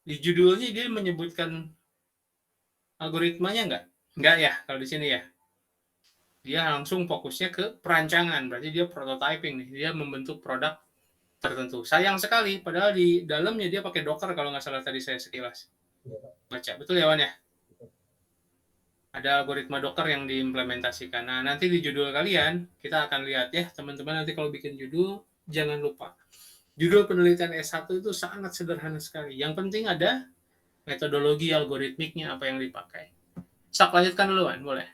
Di judulnya dia menyebutkan algoritmanya nggak? Nggak ya, kalau di sini ya. Dia langsung fokusnya ke perancangan, berarti dia prototyping nih, dia membentuk produk tertentu. Sayang sekali, padahal di dalamnya dia pakai Docker kalau nggak salah tadi saya sekilas baca. Betul ya, Wan ya? Ada algoritma Docker yang diimplementasikan. Nah, nanti di judul kalian, kita akan lihat ya, teman-teman nanti kalau bikin judul, jangan lupa. Judul penelitian S1 itu sangat sederhana sekali. Yang penting ada metodologi algoritmiknya, apa yang dipakai. Sak, lanjutkan duluan, boleh?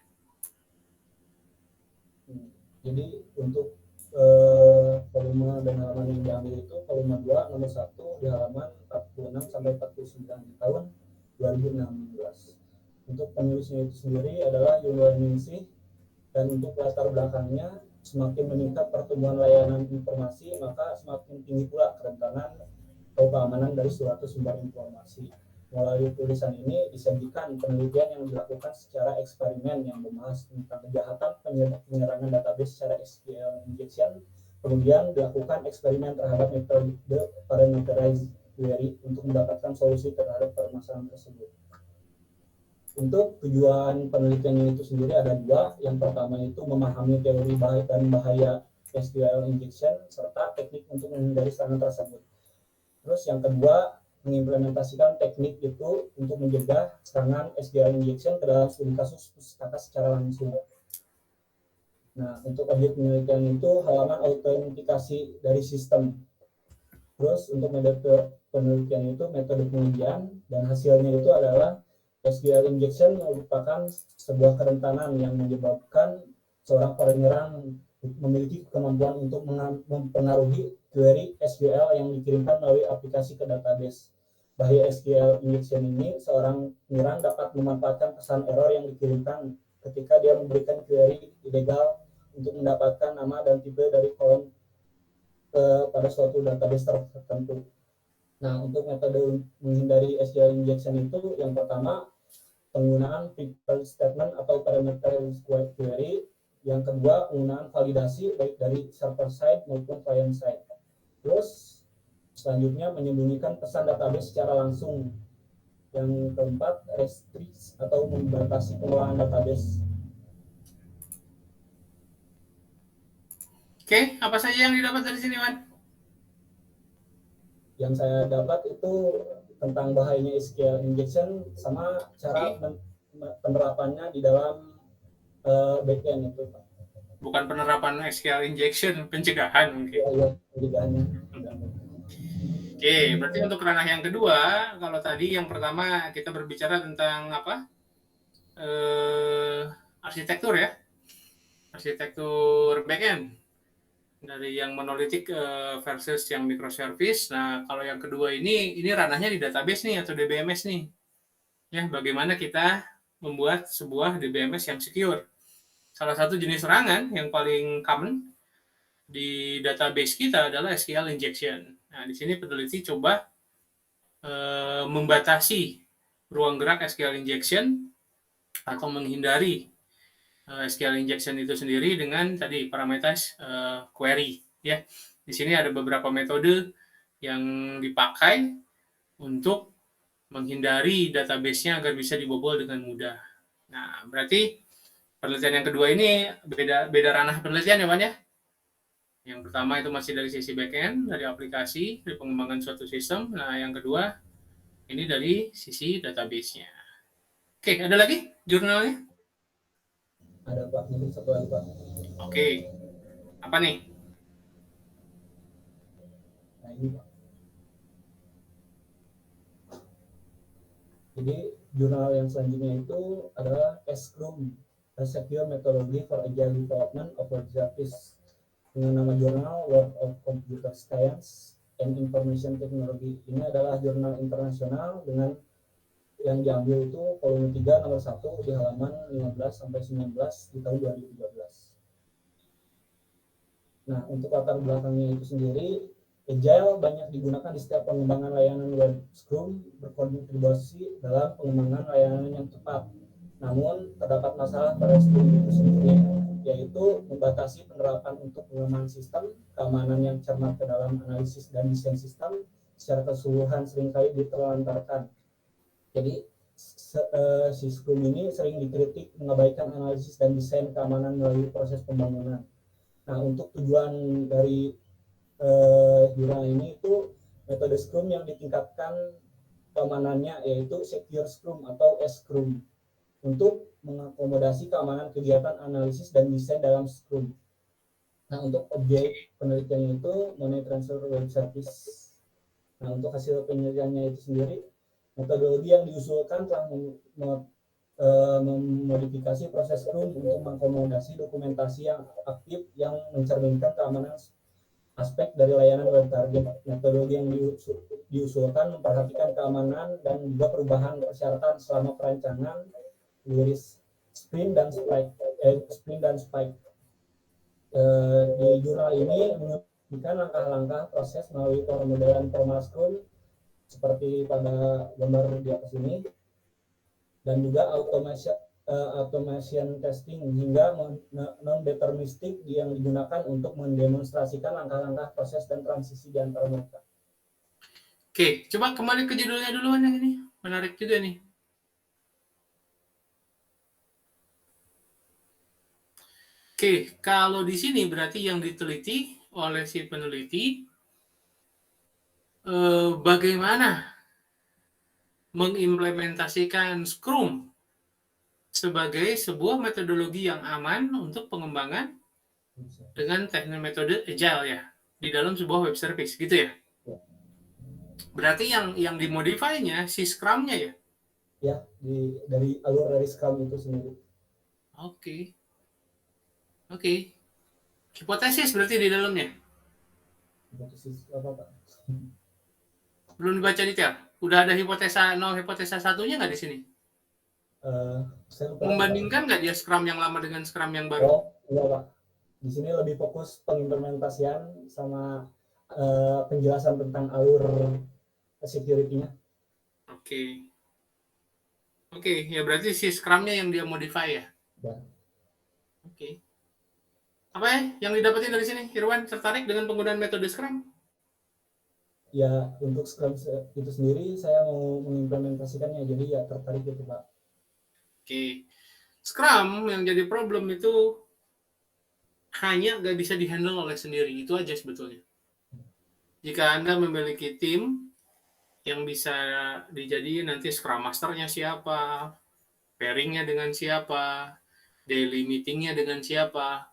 Jadi untuk volume dan halaman yang diambil itu volume 2 nomor 1 di halaman 46 sampai 49 di tahun 2016. Untuk penulisnya itu sendiri adalah Yuval Ningsih, dan untuk latar belakangnya, semakin meningkat pertumbuhan layanan informasi maka semakin tinggi pula kerentanan atau keamanan dari suatu sumber informasi. Melalui tulisan ini disajikan penelitian yang dilakukan secara eksperimen yang membahas tentang kejahatan penyerangan database secara SQL injection. Kemudian dilakukan eksperimen terhadap metode parameterized query untuk mendapatkan solusi terhadap permasalahan tersebut. Untuk tujuan penelitiannya itu sendiri ada dua. Yang pertama itu memahami teori dan bahaya SQL injection serta teknik untuk menghindari serangan tersebut. Terus yang kedua, mengimplementasikan teknik itu untuk mencegah serangan SQL injection ke dalam studi kasus pustaka secara langsung. Nah, untuk objek penelitian itu halaman autentikasi dari sistem. Terus untuk metode penelitian itu metode pengujian, dan hasilnya itu adalah SQL injection merupakan sebuah kerentanan yang menyebabkan seorang penyerang memiliki kemampuan untuk mempengaruhi query SQL yang dikirimkan melalui aplikasi ke database. Bahaya SQL injection ini, seorang penyerang dapat memanfaatkan pesan error yang dikirimkan ketika dia memberikan query ilegal untuk mendapatkan nama dan tipe dari kolom pada suatu database tertentu. Nah, untuk metode menghindari SQL injection itu, yang pertama penggunaan prepared statement atau parameterized query. Yang kedua, penggunaan validasi baik dari server side maupun client side. Terus selanjutnya menyembunyikan pesan database secara langsung. Yang keempat, restrict atau membatasi pengelolaan database. Oke, apa saja yang didapat dari sini, Wan? Yang saya dapat itu tentang bahayanya SQL injection sama cara penerapannya di dalam backend itu, Pak. Bukan penerapan SQL injection, pencegahan mungkin. Ya, pencegahannya. Oke, berarti untuk ranah yang kedua, kalau tadi yang pertama kita berbicara tentang apa? Arsitektur ya, arsitektur backend dari yang monolitik versus yang microservice. Nah, kalau yang kedua ini ranahnya di database nih atau DBMS nih. Ya, bagaimana kita membuat sebuah DBMS yang secure. Salah satu jenis serangan yang paling common di database kita adalah SQL injection. Nah, di sini peneliti coba membatasi ruang gerak SQL injection atau menghindari SQL injection itu sendiri dengan tadi parameterize query. Ya, di sini ada beberapa metode yang dipakai untuk menghindari database-nya agar bisa dibobol dengan mudah. Nah, berarti penelitian yang kedua ini beda ranah penelitian ya, Pan ya? Yang pertama itu masih dari sisi backend, dari aplikasi, dari pengembangan suatu sistem. Nah, yang kedua ini dari sisi database-nya. Oke, ada lagi jurnalnya? Ada, Pak. Mungkin satu lagi, Pak. Oke, apa nih? Nah, ini, Pak. Jadi jurnal yang selanjutnya itu adalah Scrum, A Secure Methodology for Agile Development of Web Service, dengan nama jurnal World of Computer Science and Information Technology. Ini adalah jurnal internasional dengan yang diambil itu volume 3 nomor 1 di halaman 15 sampai 19 di tahun 2013. Nah, untuk latar belakangnya itu sendiri, Agile banyak digunakan di setiap pengembangan layanan web. Scrum berkontribusi dalam pengembangan layanan yang tepat. Namun, terdapat masalah pada Scrum itu sendiri, yaitu membatasi penerapan untuk pengembangan sistem, keamanan yang cermat ke dalam analisis dan desain sistem, secara keseluruhan seringkali diterlantarkan. Jadi si Scrum ini sering dikritik mengabaikan analisis dan desain keamanan melalui proses pembangunan. Nah, untuk tujuan dari jurnal ini itu metode Scrum yang ditingkatkan keamanannya yaitu Secure Scrum atau S-Scrum untuk mengakomodasi keamanan kegiatan analisis dan desain dalam Scrum. Nah, untuk objek penelitiannya itu Money Transfer Web Service. Nah, untuk hasil penelitiannya itu sendiri, metodologi yang diusulkan telah memodifikasi proses Scrum untuk mengakomodasi dokumentasi yang aktif yang mencerminkan keamanan aspek dari layanan web target. Metodologi yang diusulkan memperhatikan keamanan dan juga perubahan persyaratan selama perancangan, liris, sprint dan spike. Di jurnal ini menunjukkan langkah-langkah proses melalui pemodelan formal Scrum seperti pada gambar di atas ini, dan juga automation testing hingga non-deterministik yang digunakan untuk mendemonstrasikan langkah-langkah proses dan transisi di antara mereka. Oke, coba kembali ke judulnya duluan yang ini. Menarik juga nih. Oke, kalau di sini berarti yang diteliti oleh si peneliti bagaimana mengimplementasikan Scrum sebagai sebuah metodologi yang aman untuk pengembangan dengan teknik metode Agile ya di dalam sebuah web service gitu ya. Berarti yang dimodify-nya si Scrum-nya ya? Ya, dari alur dari Scrum itu sendiri. Oke. Hipotesis berarti di dalamnya? Hipotesis apa, Pak? Belum dibaca detail? Udah ada hipotesa 0, hipotesa 1-nya nggak di sini? Membandingkan nggak dia Scrum yang lama dengan Scrum yang baru? Oh, enggak, Pak. Di sini lebih fokus pengimplementasian sama penjelasan tentang alur security-nya. Oke, ya berarti si Scrum-nya yang dia modify ya? Ya. Oke. Apa ya yang didapetin dari sini? Irwan tertarik dengan penggunaan metode Scrum? Ya, untuk Scrum itu sendiri saya mau mengimplementasikannya, jadi ya tertarik itu, Pak. Oke. Scrum yang jadi problem itu hanya nggak bisa dihandle oleh sendiri, itu aja sebetulnya. Jika Anda memiliki tim yang bisa dijadiin nanti Scrum Master-nya siapa, pairing-nya dengan siapa, daily meeting-nya dengan siapa.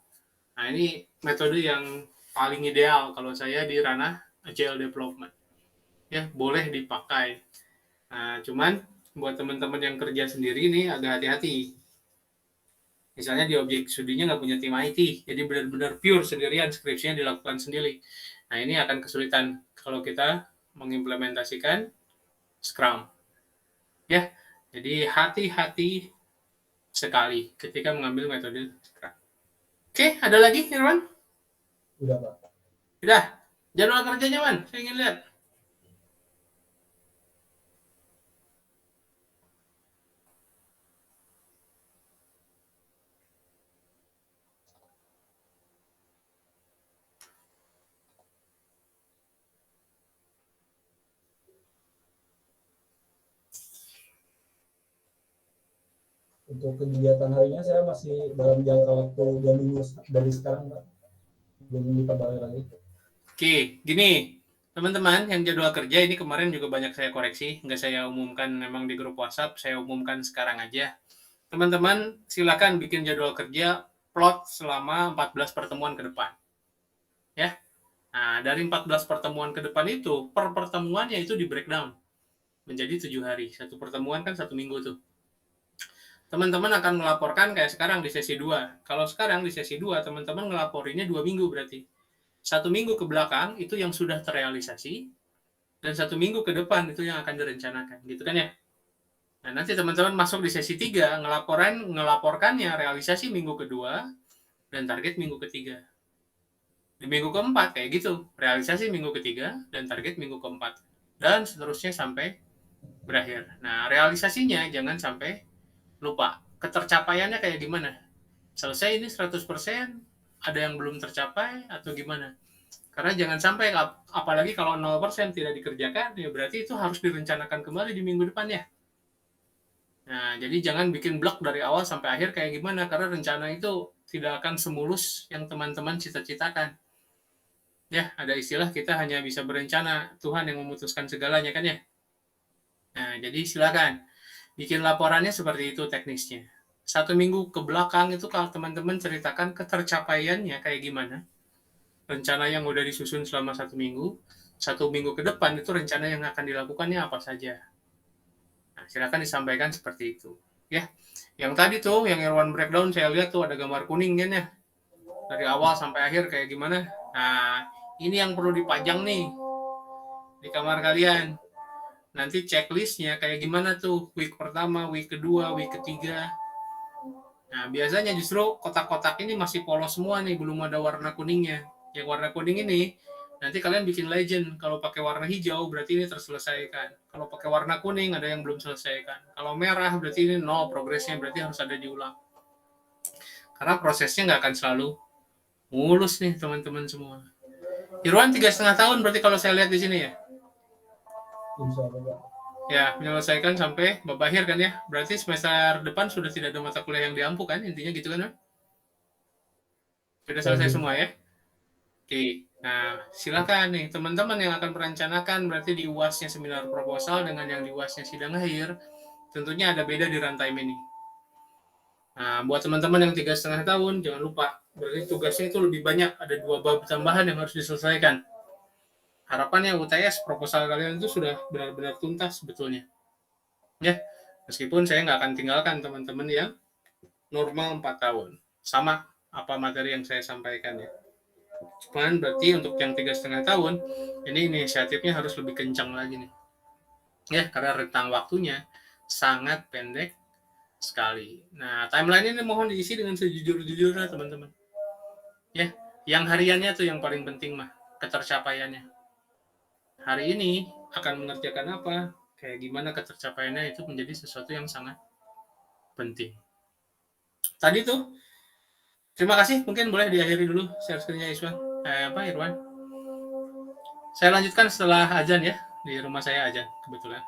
Nah, ini metode yang paling ideal kalau saya di ranah Agile Development. Ya, boleh dipakai. Nah, cuman buat teman-teman yang kerja sendiri ini agak hati-hati. Misalnya di objek studinya nggak punya tim IT, jadi benar-benar pure sendirian, skripsinya dilakukan sendiri. Nah, ini akan kesulitan kalau kita mengimplementasikan Scrum. Ya, jadi hati-hati sekali ketika mengambil metode Scrum. Oke, ada lagi, Irwan? Udah, Pak. Udah. Jadwal kerjanya, Wan. Saya ingin lihat. Untuk kegiatan harinya saya masih dalam jangka waktu 2 minggu dari sekarang, Pak. Belum dipabari lagi. Oke, gini. Teman-teman yang jadwal kerja ini kemarin juga banyak saya koreksi. Nggak saya umumkan memang di grup WhatsApp, saya umumkan sekarang aja. Teman-teman silakan bikin jadwal kerja plot selama 14 pertemuan ke depan. Ya. Nah, dari 14 pertemuan ke depan itu, per pertemuannya itu di breakdown menjadi 7 hari. Satu pertemuan kan 1 minggu tuh. Teman-teman akan melaporkan kayak sekarang di sesi 2. Kalau sekarang di sesi 2, teman-teman ngelaporinnya 2 minggu berarti. 1 minggu ke belakang itu yang sudah terrealisasi, dan 1 minggu ke depan itu yang akan direncanakan. Gitu kan ya? Nah, nanti teman-teman masuk di sesi 3, ngelaporkannya realisasi minggu kedua, dan target minggu ketiga. Di minggu keempat kayak gitu, realisasi minggu ketiga, dan target minggu keempat. Dan seterusnya sampai berakhir. Nah, realisasinya jangan sampai lupa. Ketercapaiannya kayak gimana? Selesai ini 100%, ada yang belum tercapai, atau gimana? Karena jangan sampai, apalagi kalau 0% tidak dikerjakan, ya berarti itu harus direncanakan kembali di minggu depan ya. Nah, jadi jangan bikin blok dari awal sampai akhir kayak gimana, karena rencana itu tidak akan semulus yang teman-teman cita-citakan. Ya, ada istilah kita hanya bisa berencana, Tuhan yang memutuskan segalanya kan ya. Nah, jadi silakan bikin laporannya seperti itu teknisnya. 1 minggu ke belakang itu kalau teman-teman ceritakan ketercapaiannya kayak gimana, rencana yang udah disusun selama 1 minggu, 1 minggu ke depan itu rencana yang akan dilakukannya apa saja. Nah, silakan disampaikan seperti itu. Ya, yang tadi tuh, yang Irwan breakdown, saya lihat tuh ada gambar kuning kan ya, dari awal sampai akhir kayak gimana. Nah, ini yang perlu dipajang nih di kamar kalian. Nanti checklistnya kayak gimana tuh, week pertama, week kedua, week ketiga. Nah, biasanya justru kotak-kotak ini masih polos semua nih, belum ada warna kuningnya. Yang warna kuning ini, nanti kalian bikin legend. Kalau pakai warna hijau, berarti ini terselesaikan. Kalau pakai warna kuning, ada yang belum selesaikan. Kalau merah, berarti ini nol progresnya, berarti harus ada diulang. Karena prosesnya nggak akan selalu mulus nih, teman-teman semua. Irwan 3,5 tahun berarti kalau saya lihat di sini ya? Insya Allah. Ya, menyelesaikan sampai bab akhir kan ya? Berarti semester depan sudah tidak ada mata kuliah yang diampu kan? Intinya gitu kan? Sudah selesai semua ya? Oke. Nah, silakan nih teman-teman yang akan merencanakan berarti di UASnya seminar proposal dengan yang di UASnya sidang akhir, tentunya ada beda di runtime ini. Nah, buat teman-teman yang 3,5 tahun, jangan lupa, berarti tugasnya itu lebih banyak, ada 2 bab tambahan yang harus diselesaikan. Harapannya UTS proposal kalian itu sudah benar-benar tuntas sebetulnya. Ya, meskipun saya nggak akan tinggalkan teman-teman yang normal 4 tahun. Sama apa materi yang saya sampaikan ya. Cuman berarti untuk yang 3,5 tahun, ini inisiatifnya harus lebih kencang lagi nih. Ya, karena rentang waktunya sangat pendek sekali. Nah, timeline ini mohon diisi dengan sejujur-jujurnya teman-teman. Ya, yang hariannya tuh yang paling penting mah, ketercapaiannya. Hari ini akan mengerjakan apa, kayak gimana ketercapaiannya itu menjadi sesuatu yang sangat penting. Tadi tuh, terima kasih. Mungkin boleh diakhiri dulu share screen-nya Irwan. Saya lanjutkan setelah azan ya. Di rumah saya azan kebetulan.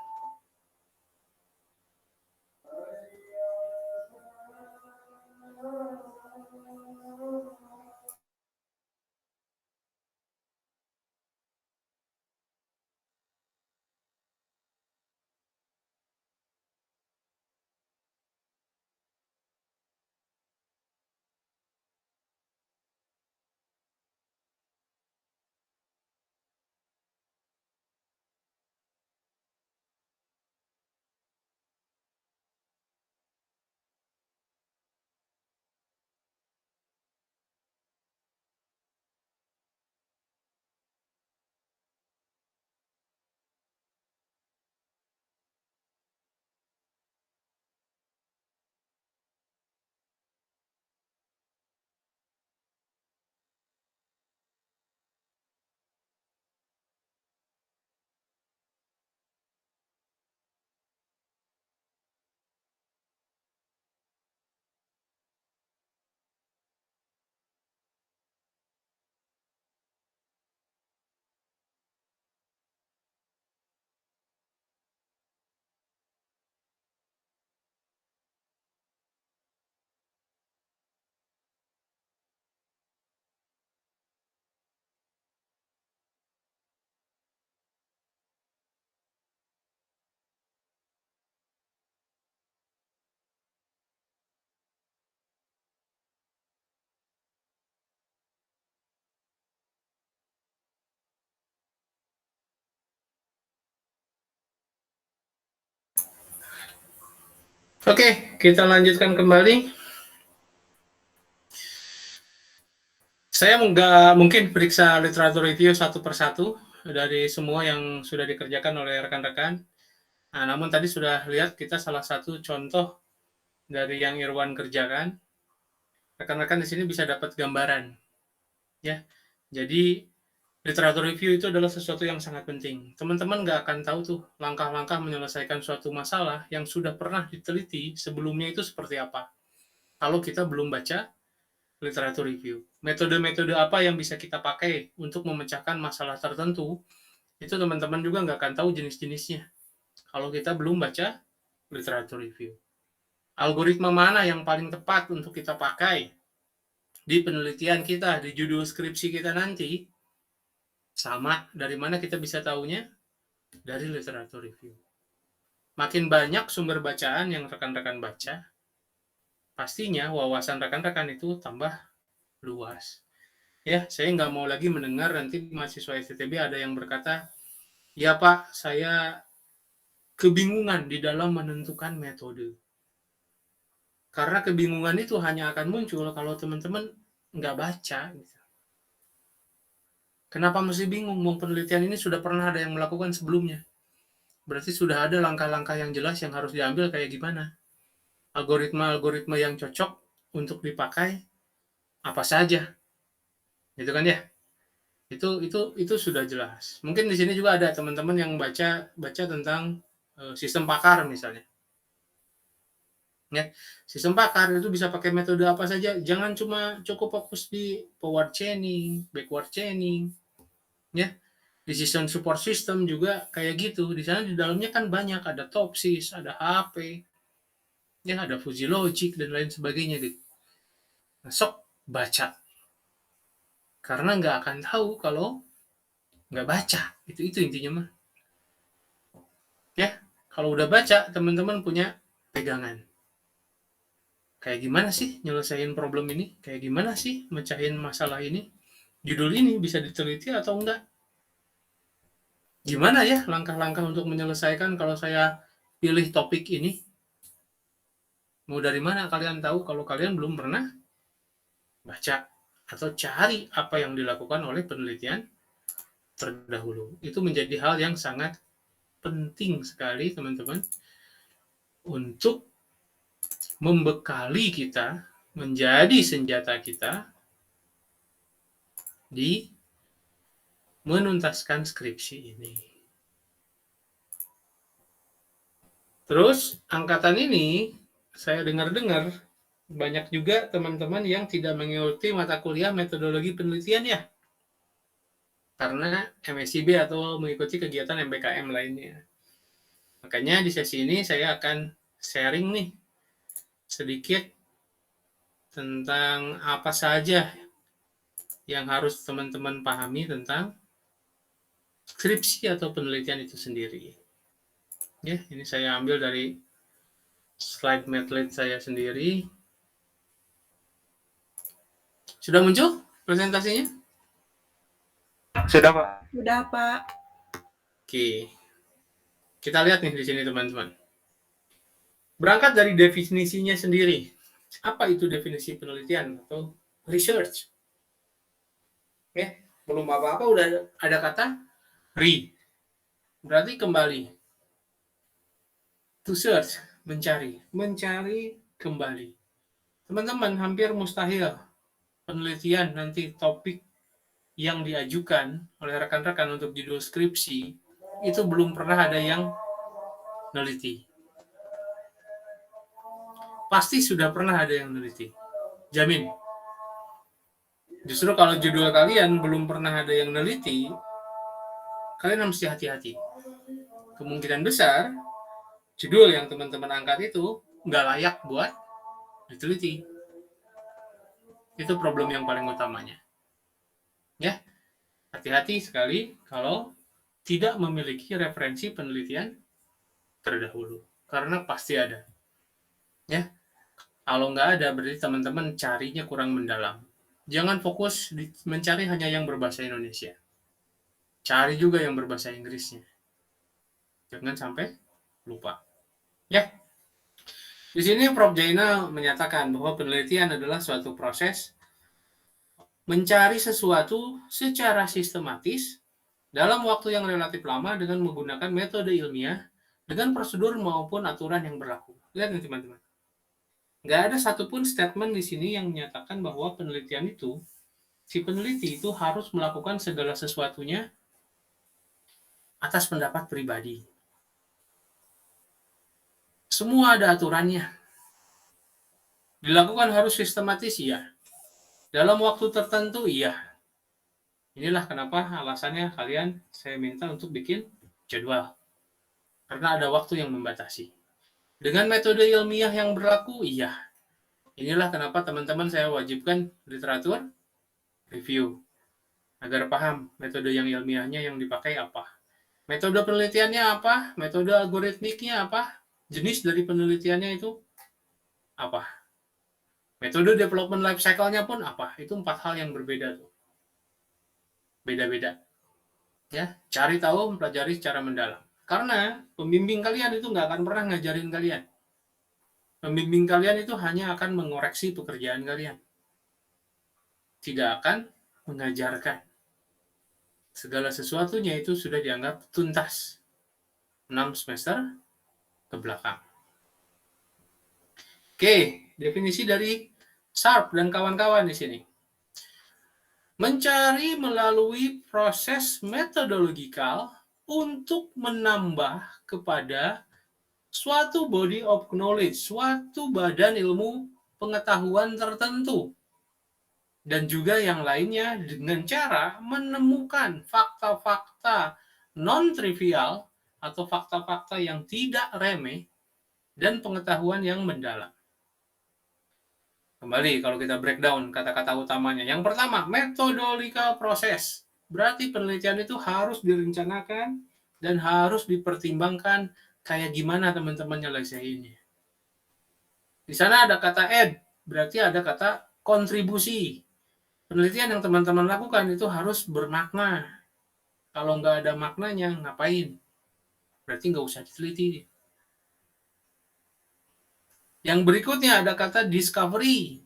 Oke, kita lanjutkan kembali. Saya nggak mungkin periksa literatur review satu persatu dari semua yang sudah dikerjakan oleh rekan-rekan. Nah, namun tadi sudah lihat kita salah satu contoh dari yang Irwan kerjakan. Rekan-rekan di sini bisa dapat gambaran, ya. Jadi literatur review itu adalah sesuatu yang sangat penting. Teman-teman nggak akan tahu tuh langkah-langkah menyelesaikan suatu masalah yang sudah pernah diteliti sebelumnya itu seperti apa. Kalau kita belum baca literatur review. Metode-metode apa yang bisa kita pakai untuk memecahkan masalah tertentu, itu teman-teman juga nggak akan tahu jenis-jenisnya kalau kita belum baca literatur review. Algoritma mana yang paling tepat untuk kita pakai di penelitian kita, di judul skripsi kita nanti, sama dari mana kita bisa tahunya? Dari literatur review. Makin banyak sumber bacaan yang rekan-rekan baca, pastinya wawasan rekan-rekan itu tambah luas. Ya, saya nggak mau lagi mendengar nanti mahasiswa STTB ada yang berkata, ya Pak, saya kebingungan di dalam menentukan metode. Karena kebingungan itu hanya akan muncul kalau teman-teman nggak baca. Kenapa mesti bingung? Penelitian ini sudah pernah ada yang melakukan sebelumnya. Berarti sudah ada langkah-langkah yang jelas yang harus diambil kayak gimana. Algoritma-algoritma yang cocok untuk dipakai apa saja. Gitu kan ya? Itu sudah jelas. Mungkin di sini juga ada teman-teman yang baca tentang sistem pakar misalnya. Ya, sistem pakar itu bisa pakai metode apa saja. Jangan cuma cukup fokus di forward chaining, backward chaining. Ya, decision support system juga kayak gitu. Di sana di dalamnya kan banyak, ada Topsys, ada HP, ya ada Fuzzy Logic dan lain sebagainya gitu. Nah, sok baca. Karena nggak akan tahu kalau nggak baca. Itu intinya mah. Ya, kalau udah baca, teman-teman punya pegangan. Kayak gimana sih nyelesain problem ini? Kayak gimana sih mecahin masalah ini? Judul ini bisa diteliti atau enggak? Gimana ya langkah-langkah untuk menyelesaikan kalau saya pilih topik ini? Mau dari mana kalian tahu kalau kalian belum pernah baca atau cari apa yang dilakukan oleh penelitian terdahulu? Itu menjadi hal yang sangat penting sekali teman-teman untuk membekali kita menjadi senjata kita di menuntaskan skripsi ini. Terus angkatan ini saya dengar-dengar banyak juga teman-teman yang tidak mengikuti mata kuliah metodologi penelitian ya. Karena MSIB atau mengikuti kegiatan MBKM lainnya. Makanya di sesi ini saya akan sharing nih sedikit tentang apa saja yang harus teman-teman pahami tentang skripsi atau penelitian itu sendiri. Ya, ini saya ambil dari slide Madlet saya sendiri. Sudah muncul presentasinya? Sudah, Pak. Sudah, Pak. Oke. Kita lihat nih di sini teman-teman. Berangkat dari definisinya sendiri. Apa itu definisi penelitian atau research? Oke, belum apa-apa udah ada kata re. Berarti kembali. To search, mencari. Mencari kembali. Teman-teman, hampir mustahil penelitian nanti topik yang diajukan oleh rekan-rekan untuk judul skripsi itu belum pernah ada yang neliti. Pasti sudah pernah ada yang neliti. Jamin. Justru kalau judul kalian belum pernah ada yang neliti, kalian mesti hati-hati. Kemungkinan besar, judul yang teman-teman angkat itu nggak layak buat diteliti. Itu problem yang paling utamanya. Ya, hati-hati sekali kalau tidak memiliki referensi penelitian terdahulu. Karena pasti ada. Ya, kalau nggak ada, berarti teman-teman carinya kurang mendalam. Jangan fokus mencari hanya yang berbahasa Indonesia. Cari juga yang berbahasa Inggrisnya. Jangan sampai lupa. Ya. Di sini Prof. Jainal menyatakan bahwa penelitian adalah suatu proses mencari sesuatu secara sistematis dalam waktu yang relatif lama dengan menggunakan metode ilmiah dengan prosedur maupun aturan yang berlaku. Lihat nih teman-teman. Nggak ada satupun statement di sini yang menyatakan bahwa penelitian itu, si peneliti itu harus melakukan segala sesuatunya atas pendapat pribadi. Semua ada aturannya. Dilakukan harus sistematis, ya. Dalam waktu tertentu, iya. Inilah kenapa alasannya saya minta untuk bikin jadwal. Karena ada waktu yang membatasi. Dengan metode ilmiah yang berlaku, iya. Inilah kenapa teman-teman saya wajibkan literatur review. Agar paham metode yang ilmiahnya yang dipakai apa. Metode penelitiannya apa, metode algoritmiknya apa, jenis dari penelitiannya itu apa. Metode development life cycle-nya pun apa. Itu 4 hal yang berbeda tuh. Beda-beda. Ya, cari tahu, mempelajari secara mendalam. Karena pembimbing kalian itu nggak akan pernah ngajarin kalian. Pembimbing kalian itu hanya akan mengoreksi pekerjaan kalian. Tidak akan mengajarkan. Segala sesuatunya itu sudah dianggap tuntas. 6 semester ke belakang. Oke, definisi dari Sharp dan kawan-kawan di sini. Mencari melalui proses metodologikal untuk menambah kepada suatu body of knowledge, suatu badan ilmu pengetahuan tertentu. Dan juga yang lainnya dengan cara menemukan fakta-fakta non-trivial atau fakta-fakta yang tidak remeh dan pengetahuan yang mendalam. Kembali kalau kita breakdown kata-kata utamanya. Yang pertama, metodological process. Berarti penelitian itu harus direncanakan dan harus dipertimbangkan kayak gimana teman-teman nyelesainnya. Di sana ada kata add, berarti ada kata kontribusi. Penelitian yang teman-teman lakukan itu harus bermakna. Kalau nggak ada maknanya, ngapain? Berarti nggak usah diteliti. Yang berikutnya ada kata discovery.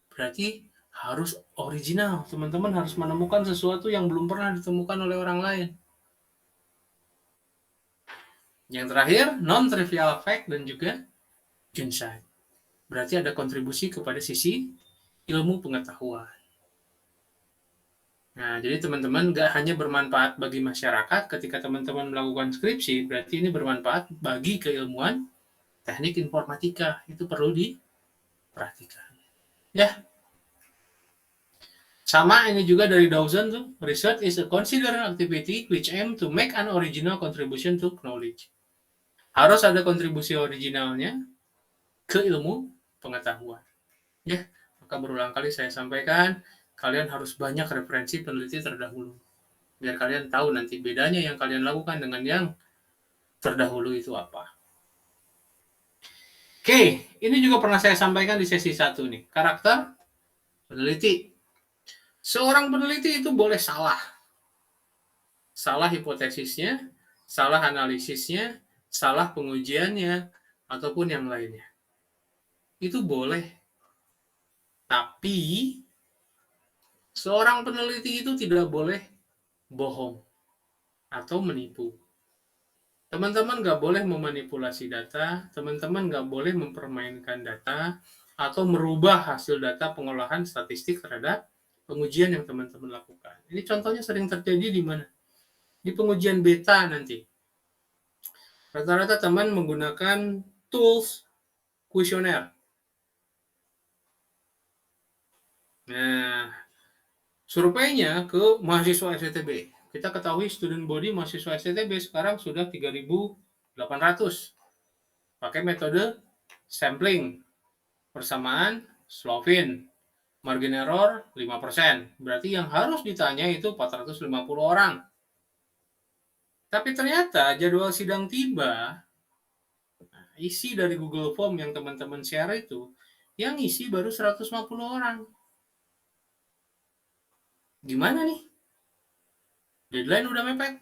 Berarti harus original. Teman-teman harus menemukan sesuatu yang belum pernah ditemukan oleh orang lain. Yang terakhir, non-trivial fact dan juga insight. Berarti ada kontribusi kepada sisi ilmu pengetahuan. Nah, jadi teman-teman nggak hanya bermanfaat bagi masyarakat ketika teman-teman melakukan skripsi, berarti ini bermanfaat bagi keilmuan teknik informatika. Itu perlu diperhatikan. Ya, sama ini juga dari Dawson tuh. Research is a considered activity which aim to make an original contribution to knowledge. Harus ada kontribusi originalnya ke ilmu pengetahuan. Ya, maka berulang kali saya sampaikan, kalian harus banyak referensi peneliti terdahulu. Biar kalian tahu nanti bedanya yang kalian lakukan dengan yang terdahulu itu apa. Oke, ini juga pernah saya sampaikan di sesi 1 nih. Karakter peneliti. Seorang peneliti itu boleh salah. Salah hipotesisnya, salah analisisnya, salah pengujiannya, ataupun yang lainnya. Itu boleh. Tapi seorang peneliti itu tidak boleh bohong atau menipu. Teman-teman nggak boleh memanipulasi data, teman-teman nggak boleh mempermainkan data, atau merubah hasil data pengolahan statistik terhadap pengujian yang teman-teman lakukan. Ini contohnya sering terjadi di mana? Di pengujian beta nanti. Rata-rata teman menggunakan tools kuesioner. Nah, surveinya ke mahasiswa SCTB. Kita ketahui student body mahasiswa SCTB sekarang sudah 3.800. Pakai metode sampling. Persamaan Slovin. Margin error 5%. Berarti yang harus ditanya itu 450 orang. Tapi ternyata jadwal sidang tiba, isi dari Google Form yang teman-teman share itu, yang isi baru 150 orang. Gimana nih? Deadline udah mepet.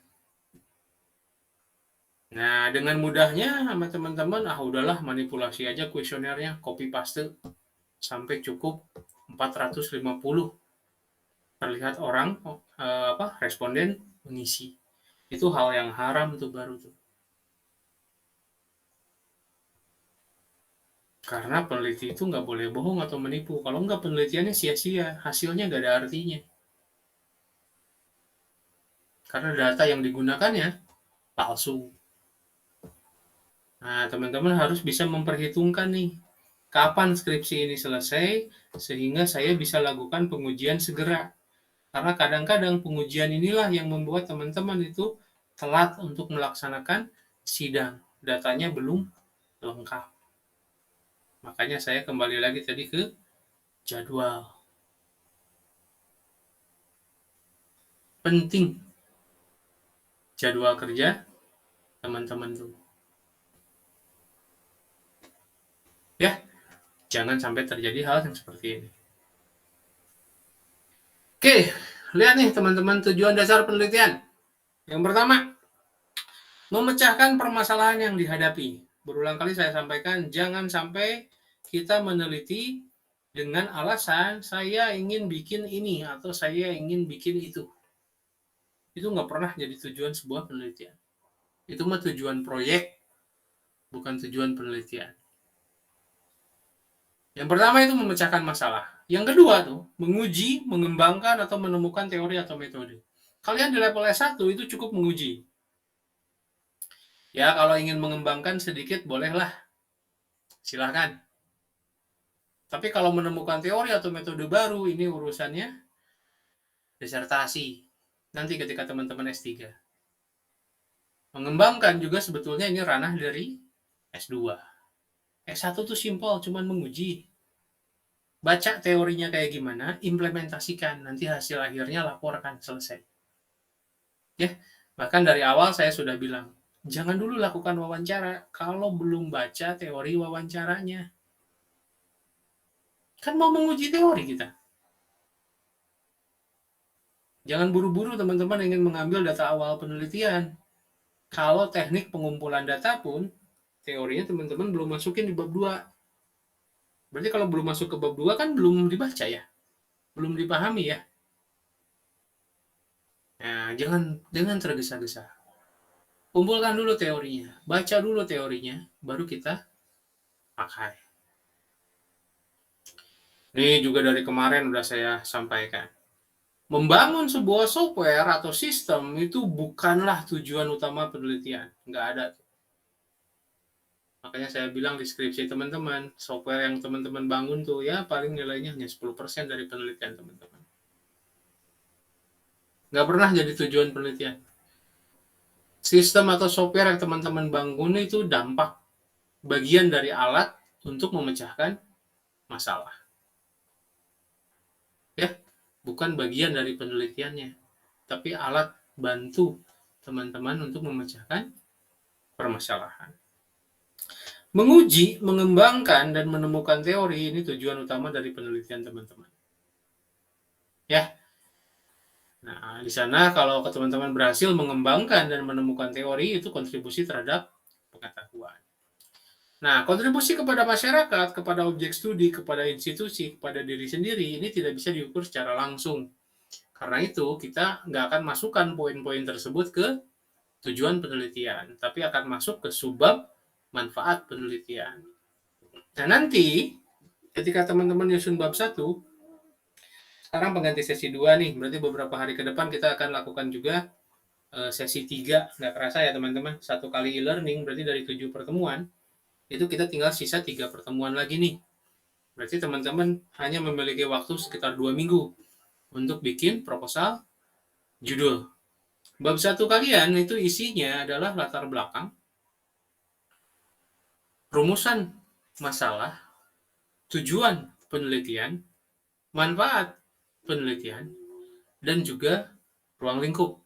Nah, dengan mudahnya sama teman-teman, udahlah manipulasi aja kuesionernya, copy paste sampai cukup 450 terlihat orang responden mengisi. Itu hal yang haram tuh baru tuh. Karena peneliti itu nggak boleh bohong atau menipu. Kalau nggak penelitiannya sia-sia, hasilnya nggak ada artinya. Karena data yang digunakannya palsu. Nah, teman-teman harus bisa memperhitungkan nih. kapan skripsi ini selesai, sehingga saya bisa lakukan pengujian segera. Karena kadang-kadang pengujian inilah yang membuat teman-teman itu telat untuk melaksanakan sidang. Datanya belum lengkap. Makanya saya kembali lagi tadi ke jadwal. Penting jadwal kerja teman-teman tuh. Ya, jangan sampai terjadi hal yang seperti ini. Oke, lihat nih teman-teman tujuan dasar penelitian. Yang pertama, memecahkan permasalahan yang dihadapi. Berulang kali saya sampaikan, jangan sampai kita meneliti dengan alasan saya ingin bikin ini atau saya ingin bikin itu. Itu nggak pernah jadi tujuan sebuah penelitian. Itu mah tujuan proyek, bukan tujuan penelitian. Yang pertama itu memecahkan masalah. Yang kedua tuh, menguji, mengembangkan, atau menemukan teori atau metode. Kalian di level S1 itu cukup menguji. Ya, kalau ingin mengembangkan sedikit, bolehlah. Silahkan. Tapi kalau menemukan teori atau metode baru, ini urusannya disertasi. Nanti ketika teman-teman S3. Mengembangkan juga sebetulnya ini ranah dari S2. S1 tuh simpel, cuman menguji. Baca teorinya kayak gimana, implementasikan, nanti hasil akhirnya laporkan, selesai. Ya, bahkan dari awal saya sudah bilang, jangan dulu lakukan wawancara kalau belum baca teori wawancaranya. Kan mau menguji teori kita. Jangan buru-buru teman-teman ingin mengambil data awal penelitian. Kalau teknik pengumpulan data pun, teorinya teman-teman belum masukin di bab 2. Berarti kalau belum masuk ke bab 2 kan belum dibaca ya, belum dipahami ya. Nah, jangan tergesa-gesa. Kumpulkan dulu teorinya, baca dulu teorinya, baru kita pakai. Ini juga dari kemarin udah saya sampaikan. Membangun sebuah software atau sistem itu bukanlah tujuan utama penelitian. Nggak ada. Makanya saya bilang di skripsi teman-teman, software yang teman-teman bangun tuh ya paling nilainya hanya 10% dari penelitian teman-teman. Nggak pernah jadi tujuan penelitian. Sistem atau software yang teman-teman bangun itu dampak bagian dari alat untuk memecahkan masalah. Ya, bukan bagian dari penelitiannya, tapi alat bantu teman-teman untuk memecahkan permasalahan. Menguji, mengembangkan, dan menemukan teori ini tujuan utama dari penelitian teman-teman. Ya. Nah, di sana kalau teman-teman berhasil mengembangkan dan menemukan teori, itu kontribusi terhadap pengetahuan. Nah, kontribusi kepada masyarakat, kepada objek studi, kepada institusi, kepada diri sendiri, ini tidak bisa diukur secara langsung. Karena itu, kita nggak akan masukkan poin-poin tersebut ke tujuan penelitian, tapi akan masuk ke subbab manfaat penelitian. Nah, nanti ketika teman-teman nyusun bab 1, sekarang pengganti sesi 2 nih, berarti beberapa hari ke depan kita akan lakukan juga sesi 3, nggak kerasa ya teman-teman, 1 kali e-learning, berarti dari 7 pertemuan, itu kita tinggal sisa 3 pertemuan lagi nih. Berarti teman-teman hanya memiliki waktu sekitar 2 minggu untuk bikin proposal judul. Bab 1 kalian itu isinya adalah latar belakang, rumusan masalah, tujuan penelitian, manfaat penelitian, dan juga ruang lingkup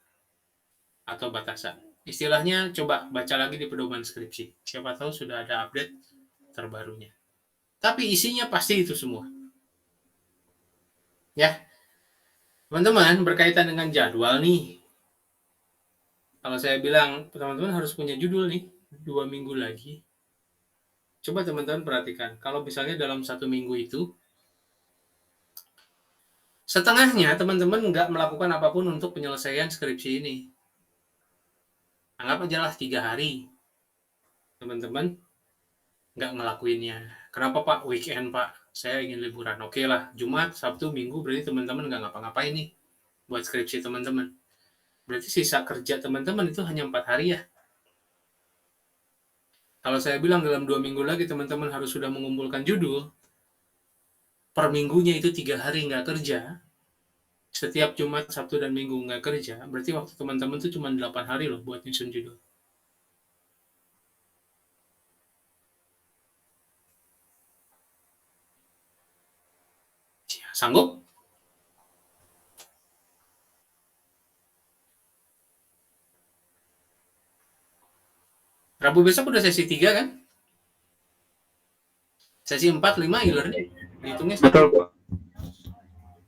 atau batasan. Istilahnya coba baca lagi di pedoman skripsi. Siapa tahu sudah ada update terbarunya. Tapi isinya pasti itu semua. Ya, teman-teman berkaitan dengan jadwal nih. Kalau saya bilang teman-teman harus punya judul nih, 2 minggu lagi. Coba teman-teman perhatikan, kalau misalnya dalam 1 minggu itu, setengahnya teman-teman nggak melakukan apapun untuk penyelesaian skripsi ini. Anggap aja lah 3 hari. Teman-teman nggak ngelakuinnya. Kenapa Pak? Weekend Pak. Saya ingin liburan. Oke lah, Jumat, Sabtu, Minggu berarti teman-teman nggak ngapa-ngapain nih buat skripsi teman-teman. Berarti sisa kerja teman-teman itu hanya 4 hari ya. Kalau saya bilang dalam 2 minggu lagi teman-teman harus sudah mengumpulkan judul, per minggunya itu 3 hari nggak kerja, setiap Jumat, Sabtu, dan Minggu nggak kerja, berarti waktu teman-teman itu cuma 8 hari loh buat nyusun judul. Sanggup? Rabu besok udah sesi 3 kan? Sesi 4, 5 e-learning. Dihitungnya Betul, Pak.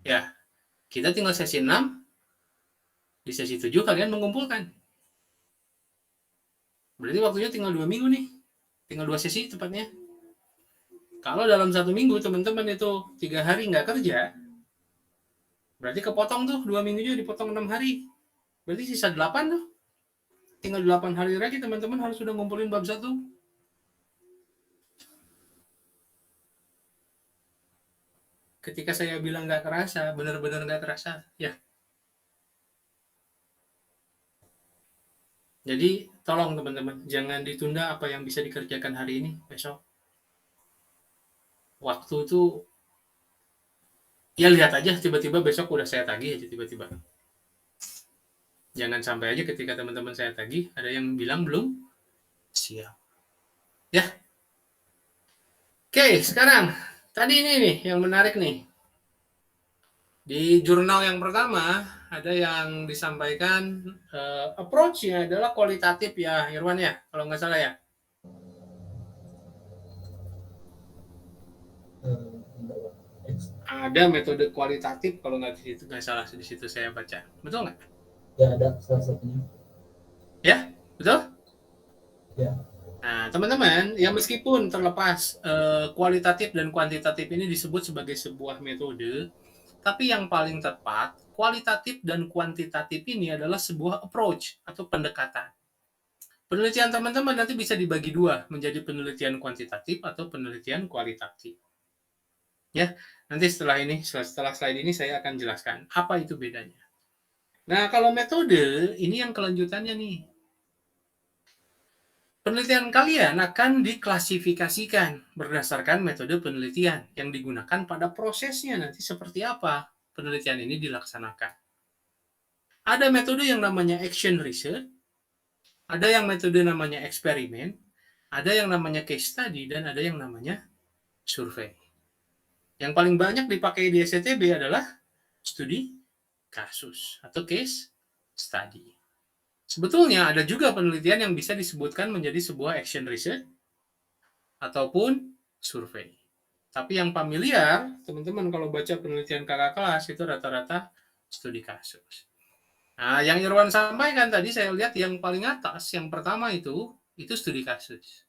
Ya, kita tinggal sesi 6. Di sesi 7 kalian mengumpulkan. Berarti waktunya tinggal 2 minggu nih. Tinggal 2 sesi tepatnya. Kalau dalam 1 minggu teman-teman itu 3 hari nggak kerja, berarti kepotong tuh 2 minggunya dipotong 6 hari. Berarti sisa 8 tuh. Tinggal 8 hari lagi teman-teman harus sudah ngumpulin bab 1. Ketika saya bilang nggak kerasa, benar-benar nggak kerasa. Ya. Jadi tolong teman-teman, jangan ditunda apa yang bisa dikerjakan hari ini, besok. Waktu itu, ya lihat aja tiba-tiba besok udah saya tagih aja tiba-tiba. Jangan sampai aja ketika teman-teman saya tagih, ada yang bilang belum siap. Ya. Oke, sekarang tadi ini nih yang menarik nih. Di jurnal yang pertama ada yang disampaikan approach-nya adalah kualitatif ya, Irwan ya, kalau nggak salah ya. Ada metode kualitatif kalau nggak salah di situ saya baca, betul nggak? Ya, ada salah satunya. Ya, betul. Ya. Nah, teman-teman, ya meskipun terlepas kualitatif dan kuantitatif ini disebut sebagai sebuah metode, tapi yang paling tepat, kualitatif dan kuantitatif ini adalah sebuah approach atau pendekatan. Penelitian teman-teman nanti bisa dibagi dua, menjadi penelitian kuantitatif atau penelitian kualitatif. Ya, nanti setelah slide ini saya akan jelaskan apa itu bedanya. Nah, kalau metode, ini yang kelanjutannya nih. Penelitian kalian akan diklasifikasikan berdasarkan metode penelitian yang digunakan pada prosesnya nanti seperti apa penelitian ini dilaksanakan. Ada metode yang namanya action research, ada yang metode namanya eksperimen, ada yang namanya case study, dan ada yang namanya survei. Yang paling banyak dipakai di SCTB adalah studi kasus atau case study. Sebetulnya ada juga penelitian yang bisa disebutkan menjadi sebuah action research ataupun survei. Tapi yang familiar, teman-teman kalau baca penelitian kakak kelas itu rata-rata studi kasus. Nah, yang Irwan sampaikan tadi saya lihat yang paling atas, yang pertama itu studi kasus.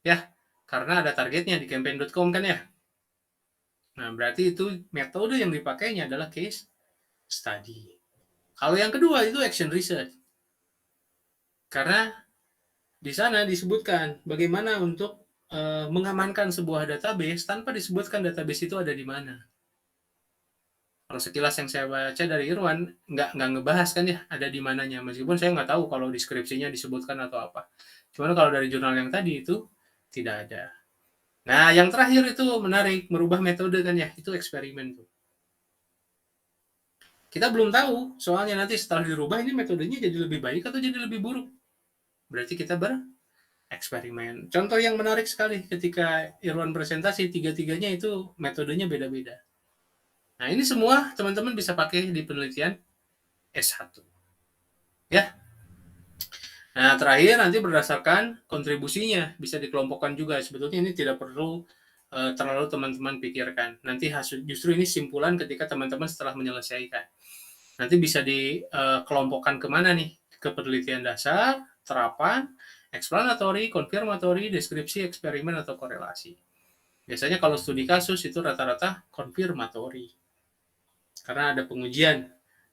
Ya, karena ada targetnya di campaign.com kan ya. Nah, berarti itu metode yang dipakainya adalah case study. Kalau yang kedua itu action research. Karena di sana disebutkan bagaimana untuk mengamankan sebuah database tanpa disebutkan database itu ada di mana. Kalau sekilas yang saya baca dari Irwan, nggak ngebahas kan ya ada di mananya. Meskipun saya nggak tahu kalau deskripsinya disebutkan atau apa. Cuman kalau dari jurnal yang tadi itu tidak ada. Nah, yang terakhir itu menarik, merubah metode kan ya, itu eksperimen tuh. Kita belum tahu, soalnya nanti setelah dirubah ini metodenya jadi lebih baik atau jadi lebih buruk. Berarti kita bereksperimen. Contoh yang menarik sekali ketika Irwan presentasi, tiga-tiganya itu metodenya beda-beda. Nah, ini semua teman-teman bisa pakai di penelitian S1. Ya. Nah, terakhir nanti berdasarkan kontribusinya bisa dikelompokkan juga. Sebetulnya ini tidak perlu terlalu teman-teman pikirkan. Nanti justru ini simpulan ketika teman-teman setelah menyelesaikan. Nanti bisa dikelompokkan kemana nih? Ke penelitian dasar, terapan, explanatory, konfirmatory, deskripsi, eksperimen, atau korelasi. Biasanya kalau studi kasus itu rata-rata konfirmatory. Karena ada pengujian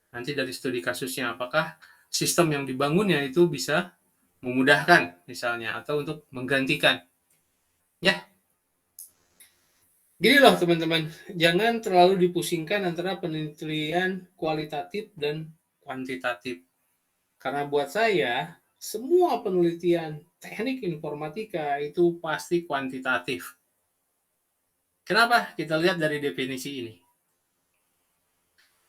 nanti dari studi kasusnya apakah sistem yang dibangunnya itu bisa memudahkan misalnya atau untuk menggantikan. Ya. Gini loh teman-teman, jangan terlalu dipusingkan antara penelitian kualitatif dan kuantitatif. Karena buat saya semua penelitian teknik informatika itu pasti kuantitatif. Kenapa? Kita lihat dari definisi ini.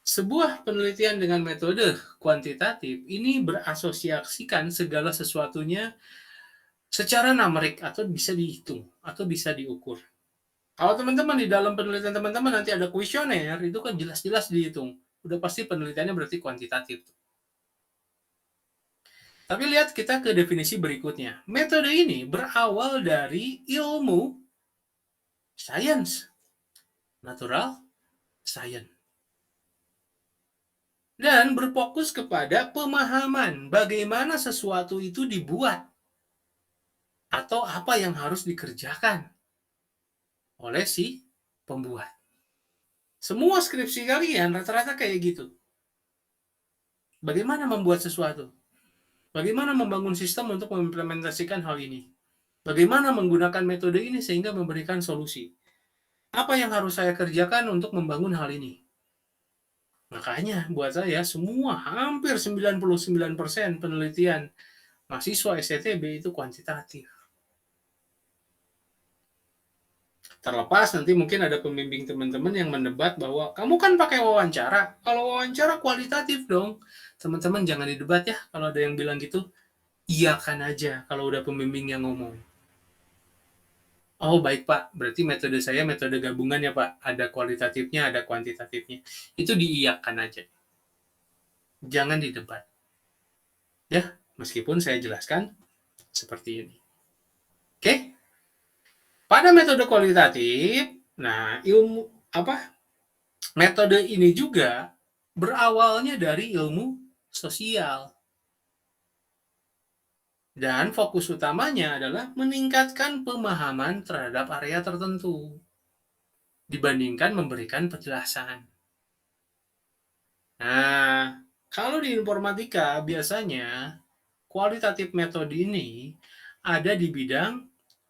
Sebuah penelitian dengan metode kuantitatif ini berasosiasikan segala sesuatunya secara numerik atau bisa dihitung atau bisa diukur. Kalau teman-teman di dalam penelitian teman-teman nanti ada kuesioner, itu kan jelas-jelas dihitung. Udah pasti penelitiannya berarti kuantitatif. Tapi lihat kita ke definisi berikutnya. Metode ini berawal dari ilmu science, natural science. Dan berfokus kepada pemahaman bagaimana sesuatu itu dibuat atau apa yang harus dikerjakan oleh si pembuat. Semua skripsi kalian rata-rata kayak gitu. Bagaimana membuat sesuatu? Bagaimana membangun sistem untuk mengimplementasikan hal ini? Bagaimana menggunakan metode ini sehingga memberikan solusi? Apa yang harus saya kerjakan untuk membangun hal ini? Makanya buat saya semua hampir 99% penelitian mahasiswa SCTB itu kuantitatif. Terlepas nanti mungkin ada pembimbing teman-teman yang mendebat bahwa kamu kan pakai wawancara. Kalau wawancara kualitatif dong. Teman-teman jangan didebat ya kalau ada yang bilang gitu. Iyakan aja kalau udah pembimbing yang ngomong. Oh baik Pak, berarti metode saya metode gabungan ya Pak. Ada kualitatifnya, ada kuantitatifnya. Itu diiyakan aja. Jangan didebat. Ya, meskipun saya jelaskan seperti ini. Oke? Pada metode kualitatif, nah metode ini juga berawalnya dari ilmu sosial. Dan fokus utamanya adalah meningkatkan pemahaman terhadap area tertentu dibandingkan memberikan penjelasan. Nah, kalau di informatika biasanya kualitatif metode ini ada di bidang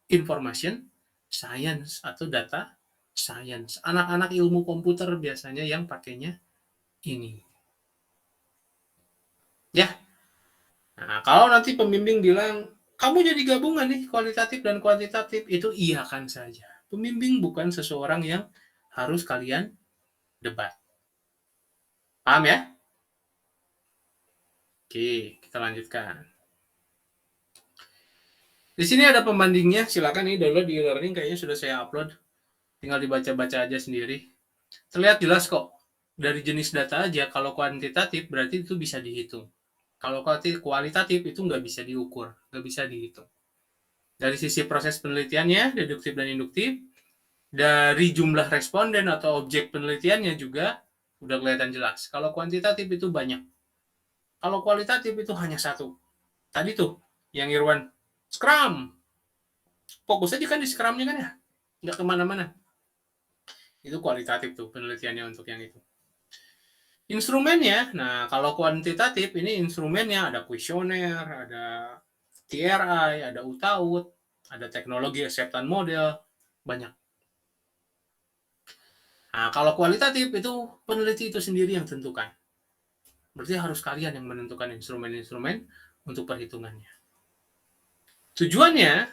information science atau data science. Anak-anak ilmu komputer biasanya yang pakainya ini. Ya. Nah, kalau nanti pembimbing bilang, kamu jadi gabungan nih kualitatif dan kuantitatif, itu iyakan saja. Pembimbing bukan seseorang yang harus kalian debat. Paham ya? Oke, kita lanjutkan. Di sini ada pembandingnya, silakan nih download di e-learning, kayaknya sudah saya upload. Tinggal dibaca-baca aja sendiri. Terlihat jelas kok, dari jenis data aja, kalau kuantitatif berarti itu bisa dihitung. Kalau kualitatif itu nggak bisa diukur, nggak bisa dihitung. Dari sisi proses penelitiannya, deduktif dan induktif, dari jumlah responden atau objek penelitiannya juga udah kelihatan jelas. Kalau kuantitatif itu banyak. Kalau kualitatif itu hanya satu. Tadi tuh, yang Irwan, Scrum. Fokus aja kan di Scrum-nya kan ya? Nggak kemana-mana. Itu kualitatif tuh penelitiannya untuk yang itu. Instrumennya, nah kalau kuantitatif ini instrumennya ada kuesioner, ada TRI, ada UTAUT, ada teknologi acceptance model, banyak. Nah, kalau kualitatif itu peneliti itu sendiri yang tentukan. Berarti harus kalian yang menentukan instrumen-instrumen untuk perhitungannya. Tujuannya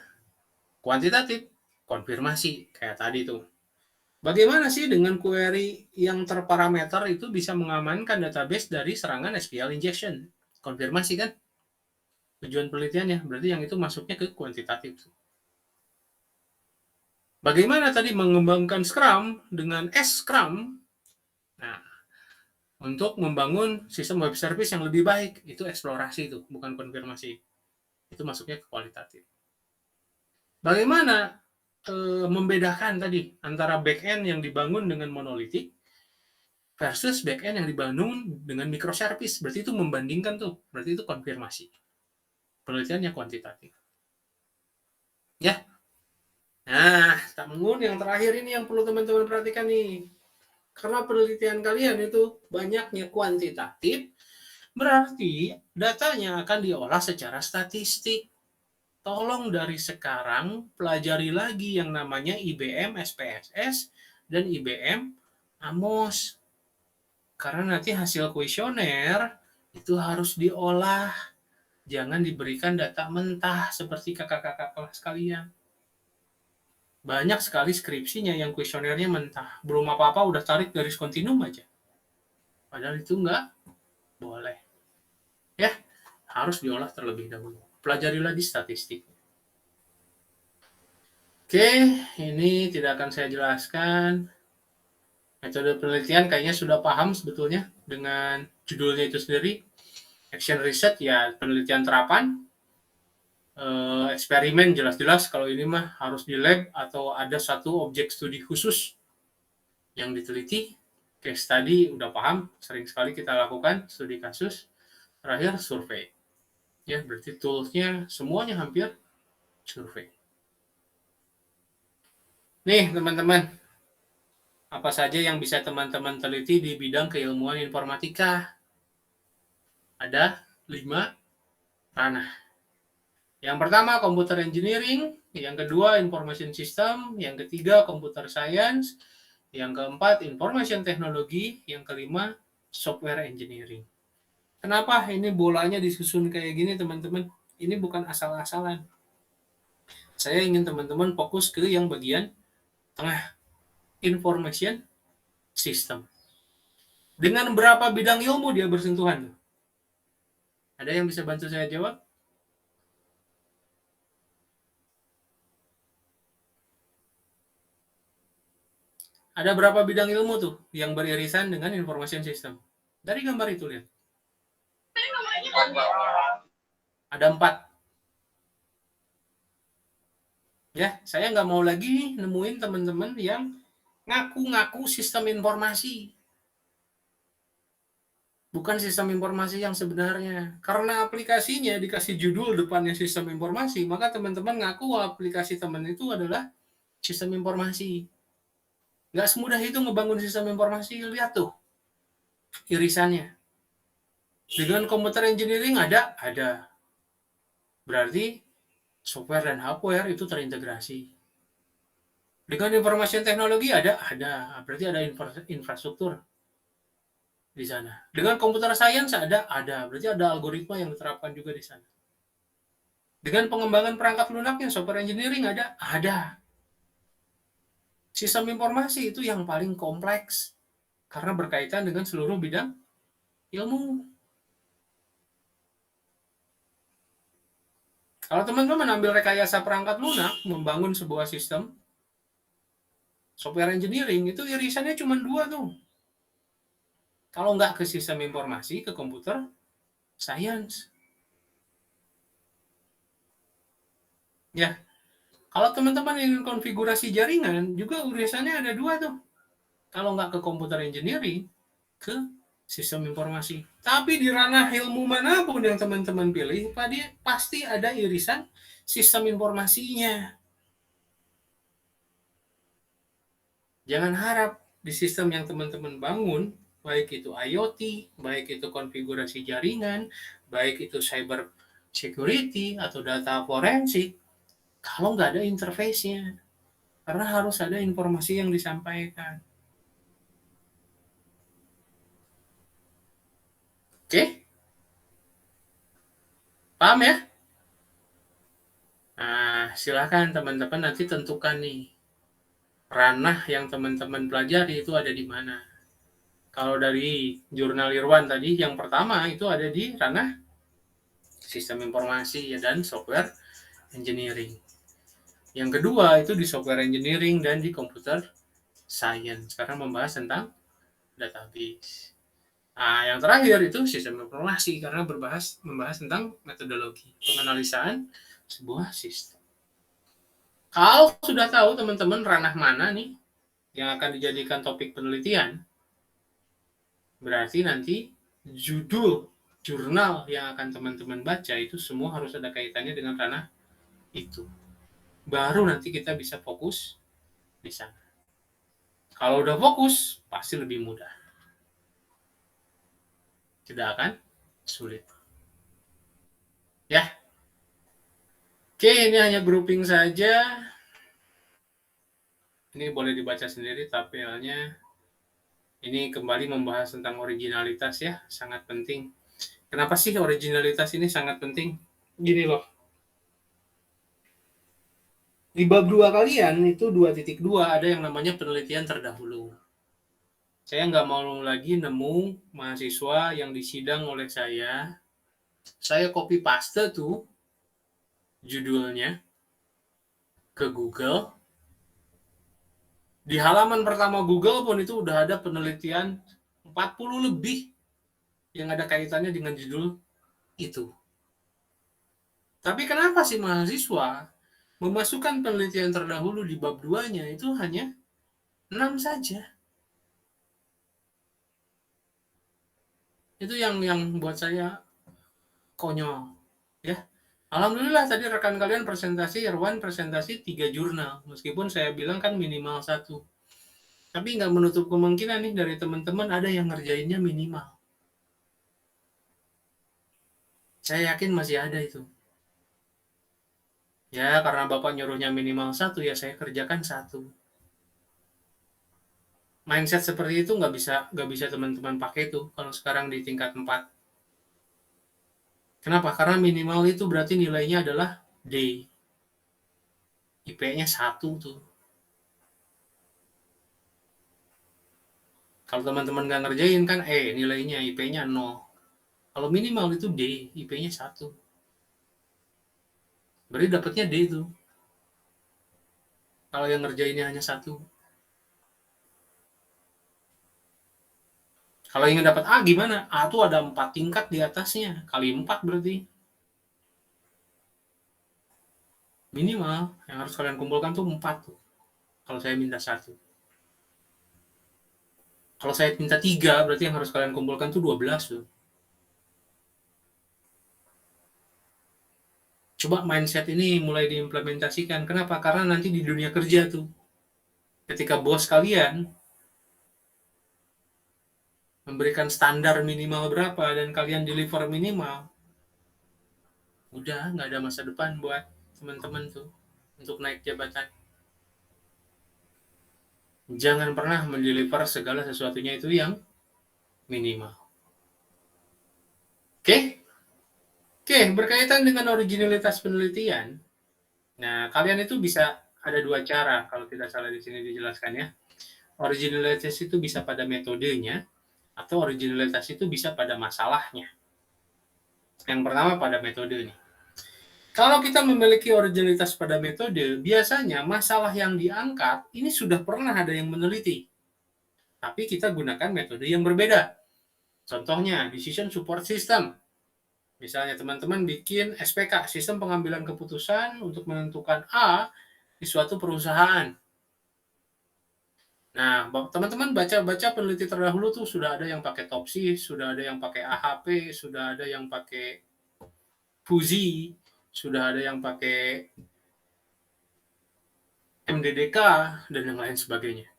kuantitatif, konfirmasi kayak tadi tuh. Bagaimana sih dengan query yang terparameter itu bisa mengamankan database dari serangan SQL injection? Konfirmasi kan? Tujuan penelitiannya, berarti yang itu masuknya ke kuantitatif. Bagaimana tadi mengembangkan Scrum dengan S-Scrum? Nah, untuk membangun sistem web service yang lebih baik, itu eksplorasi itu, bukan konfirmasi. Itu masuknya ke kualitatif. Bagaimana membedakan tadi antara back-end yang dibangun dengan monolitik versus back-end yang dibangun dengan microservice. Berarti itu membandingkan tuh. Berarti itu konfirmasi. Penelitiannya kuantitatif. Ya. Nah, namun yang terakhir ini yang perlu teman-teman perhatikan nih. Karena penelitian kalian itu banyaknya kuantitatif, berarti datanya akan diolah secara statistik. Tolong dari sekarang pelajari lagi yang namanya IBM SPSS dan IBM AMOS. Karena nanti hasil kuesioner itu harus diolah Jangan diberikan data mentah seperti kakak-kakak kelas kalian. Banyak sekali skripsinya yang kuesionernya mentah. Belum apa-apa udah tarik garis kontinum aja. Padahal itu nggak boleh. Ya, harus diolah terlebih dahulu. Pelajarilah di statistik. Oke, ini tidak akan saya jelaskan. Metode penelitian kayaknya sudah paham sebetulnya dengan judulnya itu sendiri. Action research ya penelitian terapan. Eksperimen jelas-jelas kalau ini mah harus di lab atau ada satu objek studi khusus yang diteliti. Case study udah paham, sering sekali kita lakukan studi kasus. Terakhir survei. Ya, berarti toolsnya semuanya hampir survei. Nih teman-teman, apa saja yang bisa teman-teman teliti di bidang keilmuan informatika? Ada 5 ranah. Yang pertama computer engineering, yang kedua information system, yang ketiga computer science, yang keempat information technology, yang kelima software engineering. Kenapa ini bolanya disusun kayak gini teman-teman? Ini bukan asal-asalan. Saya ingin teman-teman fokus ke yang bagian tengah, information system. Dengan berapa bidang ilmu dia bersentuhan? Ada yang bisa bantu saya jawab? Ada berapa bidang ilmu tuh yang beririsan dengan information system? Dari gambar itu lihat. Ada 4. Ya, saya nggak mau lagi nemuin teman-teman yang ngaku-ngaku sistem informasi. Bukan sistem informasi yang sebenarnya. Karena aplikasinya dikasih judul depannya sistem informasi, maka teman-teman ngaku aplikasi teman itu adalah sistem informasi. Nggak semudah itu ngebangun sistem informasi. Lihat tuh irisannya. Dengan komputer engineering ada. Berarti software dan hardware itu terintegrasi. Dengan information teknologi ada. Berarti ada infrastruktur di sana. Dengan komputer science ada. Berarti ada algoritma yang diterapkan juga di sana. Dengan pengembangan perangkat lunaknya software engineering ada. Sistem informasi itu yang paling kompleks karena berkaitan dengan seluruh bidang ilmu. Kalau teman-teman ambil rekayasa perangkat lunak, membangun sebuah sistem software engineering, itu irisannya cuma 2 tuh. Kalau nggak ke sistem informasi, ke komputer science. Ya, kalau teman-teman ingin konfigurasi jaringan, juga irisannya ada 2 tuh. Kalau nggak ke komputer engineering, ke sistem informasi. Tapi di ranah ilmu manapun yang teman-teman pilih, pasti ada irisan sistem informasinya. Jangan harap di sistem yang teman-teman bangun, baik itu IoT, baik itu konfigurasi jaringan, baik itu cyber security atau data forensik, kalau nggak ada interface-nya. Karena harus ada informasi yang disampaikan. Oke? Paham ya? Nah, silakan teman-teman nanti tentukan nih ranah yang teman-teman pelajari itu ada di mana. Kalau dari jurnal Irwan tadi, yang pertama itu ada di ranah sistem informasi dan software engineering. Yang kedua itu di software engineering dan di computer science, karena membahas tentang database. Nah, yang terakhir itu sistem informasi, karena membahas tentang metodologi penganalisaan sebuah sistem. Kalau sudah tahu teman-teman ranah mana nih yang akan dijadikan topik penelitian, berarti nanti judul jurnal yang akan teman-teman baca itu semua harus ada kaitannya dengan ranah itu. Baru nanti kita bisa fokus di sana. Kalau udah fokus, pasti lebih mudah. Tidak akan sulit. Ya. Oke, ini hanya grouping saja. Ini boleh dibaca sendiri tabelnya. Ini kembali membahas tentang originalitas ya, sangat penting. Kenapa sih originalitas ini sangat penting? Gini loh, di bab 2 kalian itu 2.2 ada yang namanya penelitian terdahulu. Saya nggak mau lagi nemu mahasiswa yang disidang oleh saya copy paste tuh judulnya ke Google. Di halaman pertama Google pun itu udah ada penelitian 40 lebih yang ada kaitannya dengan judul itu. Tapi kenapa sih mahasiswa memasukkan penelitian terdahulu di bab 2-nya itu hanya 6 saja? Itu yang buat saya konyol, ya. Alhamdulillah tadi rekan kalian presentasi, Irwan presentasi 3 jurnal, meskipun saya bilang kan minimal 1. Tapi nggak menutup kemungkinan nih dari teman-teman ada yang ngerjainnya minimal. Saya yakin masih ada itu. Ya, karena Bapak nyuruhnya minimal 1, ya saya kerjakan 1. Mindset seperti itu nggak bisa teman-teman pakai tuh kalau sekarang di tingkat 4. Kenapa? Karena minimal itu berarti nilainya adalah D. IP-nya 1 tuh. Kalau teman-teman nggak ngerjain kan nilainya IP-nya 0. Kalau minimal itu D, IP-nya 1. Berarti dapatnya D itu. Kalau yang ngerjainnya hanya 1. Kalau ingin dapat A gimana? A itu ada 4 tingkat di atasnya. Kali 4 berarti. Minimal yang harus kalian kumpulkan tuh 4 tuh. Kalau saya minta 1. Kalau saya minta 3, berarti yang harus kalian kumpulkan tuh 12 tuh. Coba mindset ini mulai diimplementasikan. Kenapa? Karena nanti di dunia kerja tuh, ketika bos kalian memberikan standar minimal berapa dan kalian deliver minimal, udah nggak ada masa depan buat teman-teman tuh untuk naik jabatan. Jangan pernah mendeliver segala sesuatunya itu yang minimal. Oke? Oke, berkaitan dengan originalitas penelitian. Nah, kalian itu bisa ada 2 cara kalau tidak salah di sini dijelaskan ya. Originalitas itu bisa pada metodenya atau originalitas itu bisa pada masalahnya. Yang pertama pada metode nih. Kalau kita memiliki originalitas pada metode, biasanya masalah yang diangkat ini sudah pernah ada yang meneliti. Tapi kita gunakan metode yang berbeda. Contohnya, decision support system. Misalnya teman-teman bikin SPK, sistem pengambilan keputusan untuk menentukan A di suatu perusahaan. Nah, teman-teman baca-baca peneliti terdahulu tuh sudah ada yang pakai Topsys, sudah ada yang pakai AHP, sudah ada yang pakai Fuzi, sudah ada yang pakai MDDK, dan yang lain sebagainya.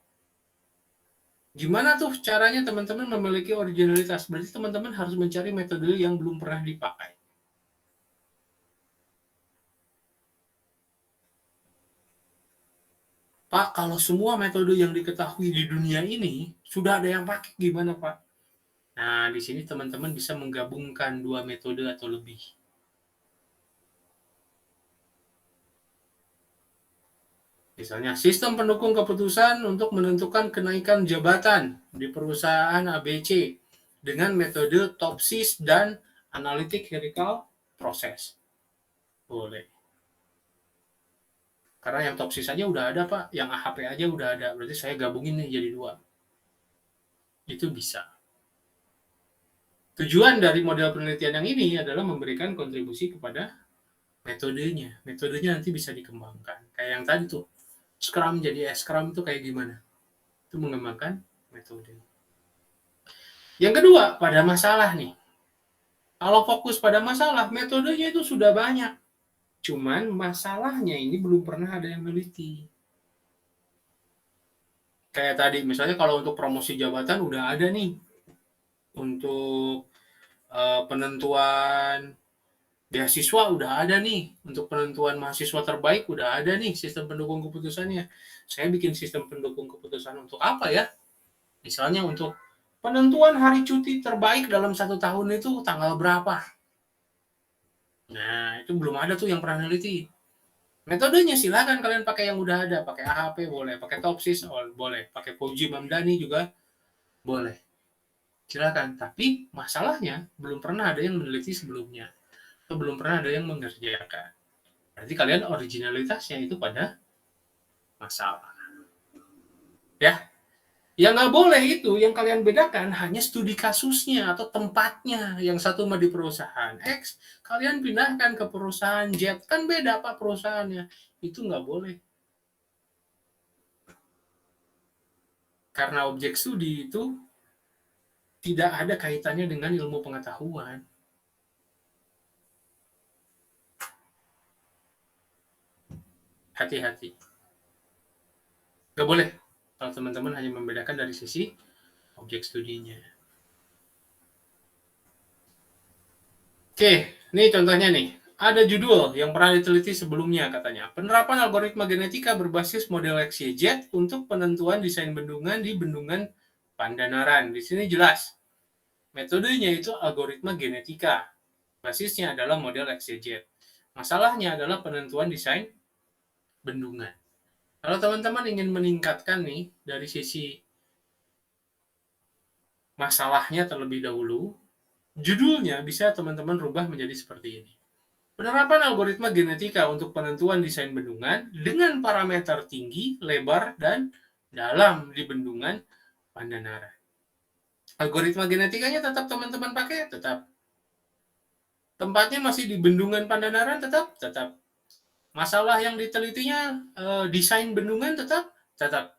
Gimana tuh caranya teman-teman memiliki originalitas? Berarti teman-teman harus mencari metode yang belum pernah dipakai. Pak, kalau semua metode yang diketahui di dunia ini sudah ada yang pakai, gimana Pak? Nah, di sini teman-teman bisa menggabungkan 2 metode atau lebih. Misalnya, sistem pendukung keputusan untuk menentukan kenaikan jabatan di perusahaan ABC dengan metode Topsys dan Analytic Hierarchical Process. Boleh. Karena yang Topsys aja udah ada, Pak. Yang AHP aja udah ada. Berarti saya gabungin nih jadi 2. Itu bisa. Tujuan dari model penelitian yang ini adalah memberikan kontribusi kepada metodenya. Metodenya nanti bisa dikembangkan. Kayak yang tadi tuh, Scrum jadi S-Scrum itu kayak gimana? Itu mengembangkan metode. Yang kedua, pada masalah nih. Kalau fokus pada masalah, metodenya itu sudah banyak. Cuman masalahnya ini belum pernah ada yang meneliti. Kayak tadi, misalnya kalau untuk promosi jabatan udah ada nih. Untuk penentuan beasiswa udah ada nih. Untuk penentuan mahasiswa terbaik udah ada nih sistem pendukung keputusannya. Saya bikin sistem pendukung keputusan untuk apa ya? Misalnya untuk penentuan hari cuti terbaik dalam 1 tahun itu tanggal berapa? Nah, itu belum ada tuh yang pernah neliti. Metodenya silakan kalian pakai yang udah ada, pakai AHP boleh, pakai Topsis boleh, pakai Fauji Mamdani juga boleh. Silakan, tapi masalahnya belum pernah ada yang meneliti sebelumnya, atau belum pernah ada yang mengerjakan. Berarti kalian originalitasnya itu pada masalah. Ya, yang nggak boleh itu, yang kalian bedakan hanya studi kasusnya atau tempatnya. Yang satu mah di perusahaan X, kalian pindahkan ke perusahaan Z. Kan beda Pak perusahaannya. Itu nggak boleh. Karena objek studi itu tidak ada kaitannya dengan ilmu pengetahuan. Hati-hati. Nggak boleh kalau teman-teman hanya membedakan dari sisi objek studinya. Oke, ini contohnya nih. Ada judul yang pernah diteliti sebelumnya katanya. Penerapan algoritma genetika berbasis model XYZ untuk penentuan desain bendungan di bendungan Pandanaran. Di sini jelas. Metodenya itu algoritma genetika. Basisnya adalah model XYZ. Masalahnya adalah penentuan desain bendungan. Kalau teman-teman ingin meningkatkan nih dari sisi masalahnya terlebih dahulu, judulnya bisa teman-teman rubah menjadi seperti ini. Penerapan algoritma genetika untuk penentuan desain bendungan dengan parameter tinggi, lebar, dan dalam di bendungan Pandanaran. Algoritma genetikanya tetap teman-teman pakai? Tetap. Tempatnya masih di bendungan Pandanaran? Tetap? Tetap. Masalah yang ditelitinya desain bendungan? Tetap? Tetap.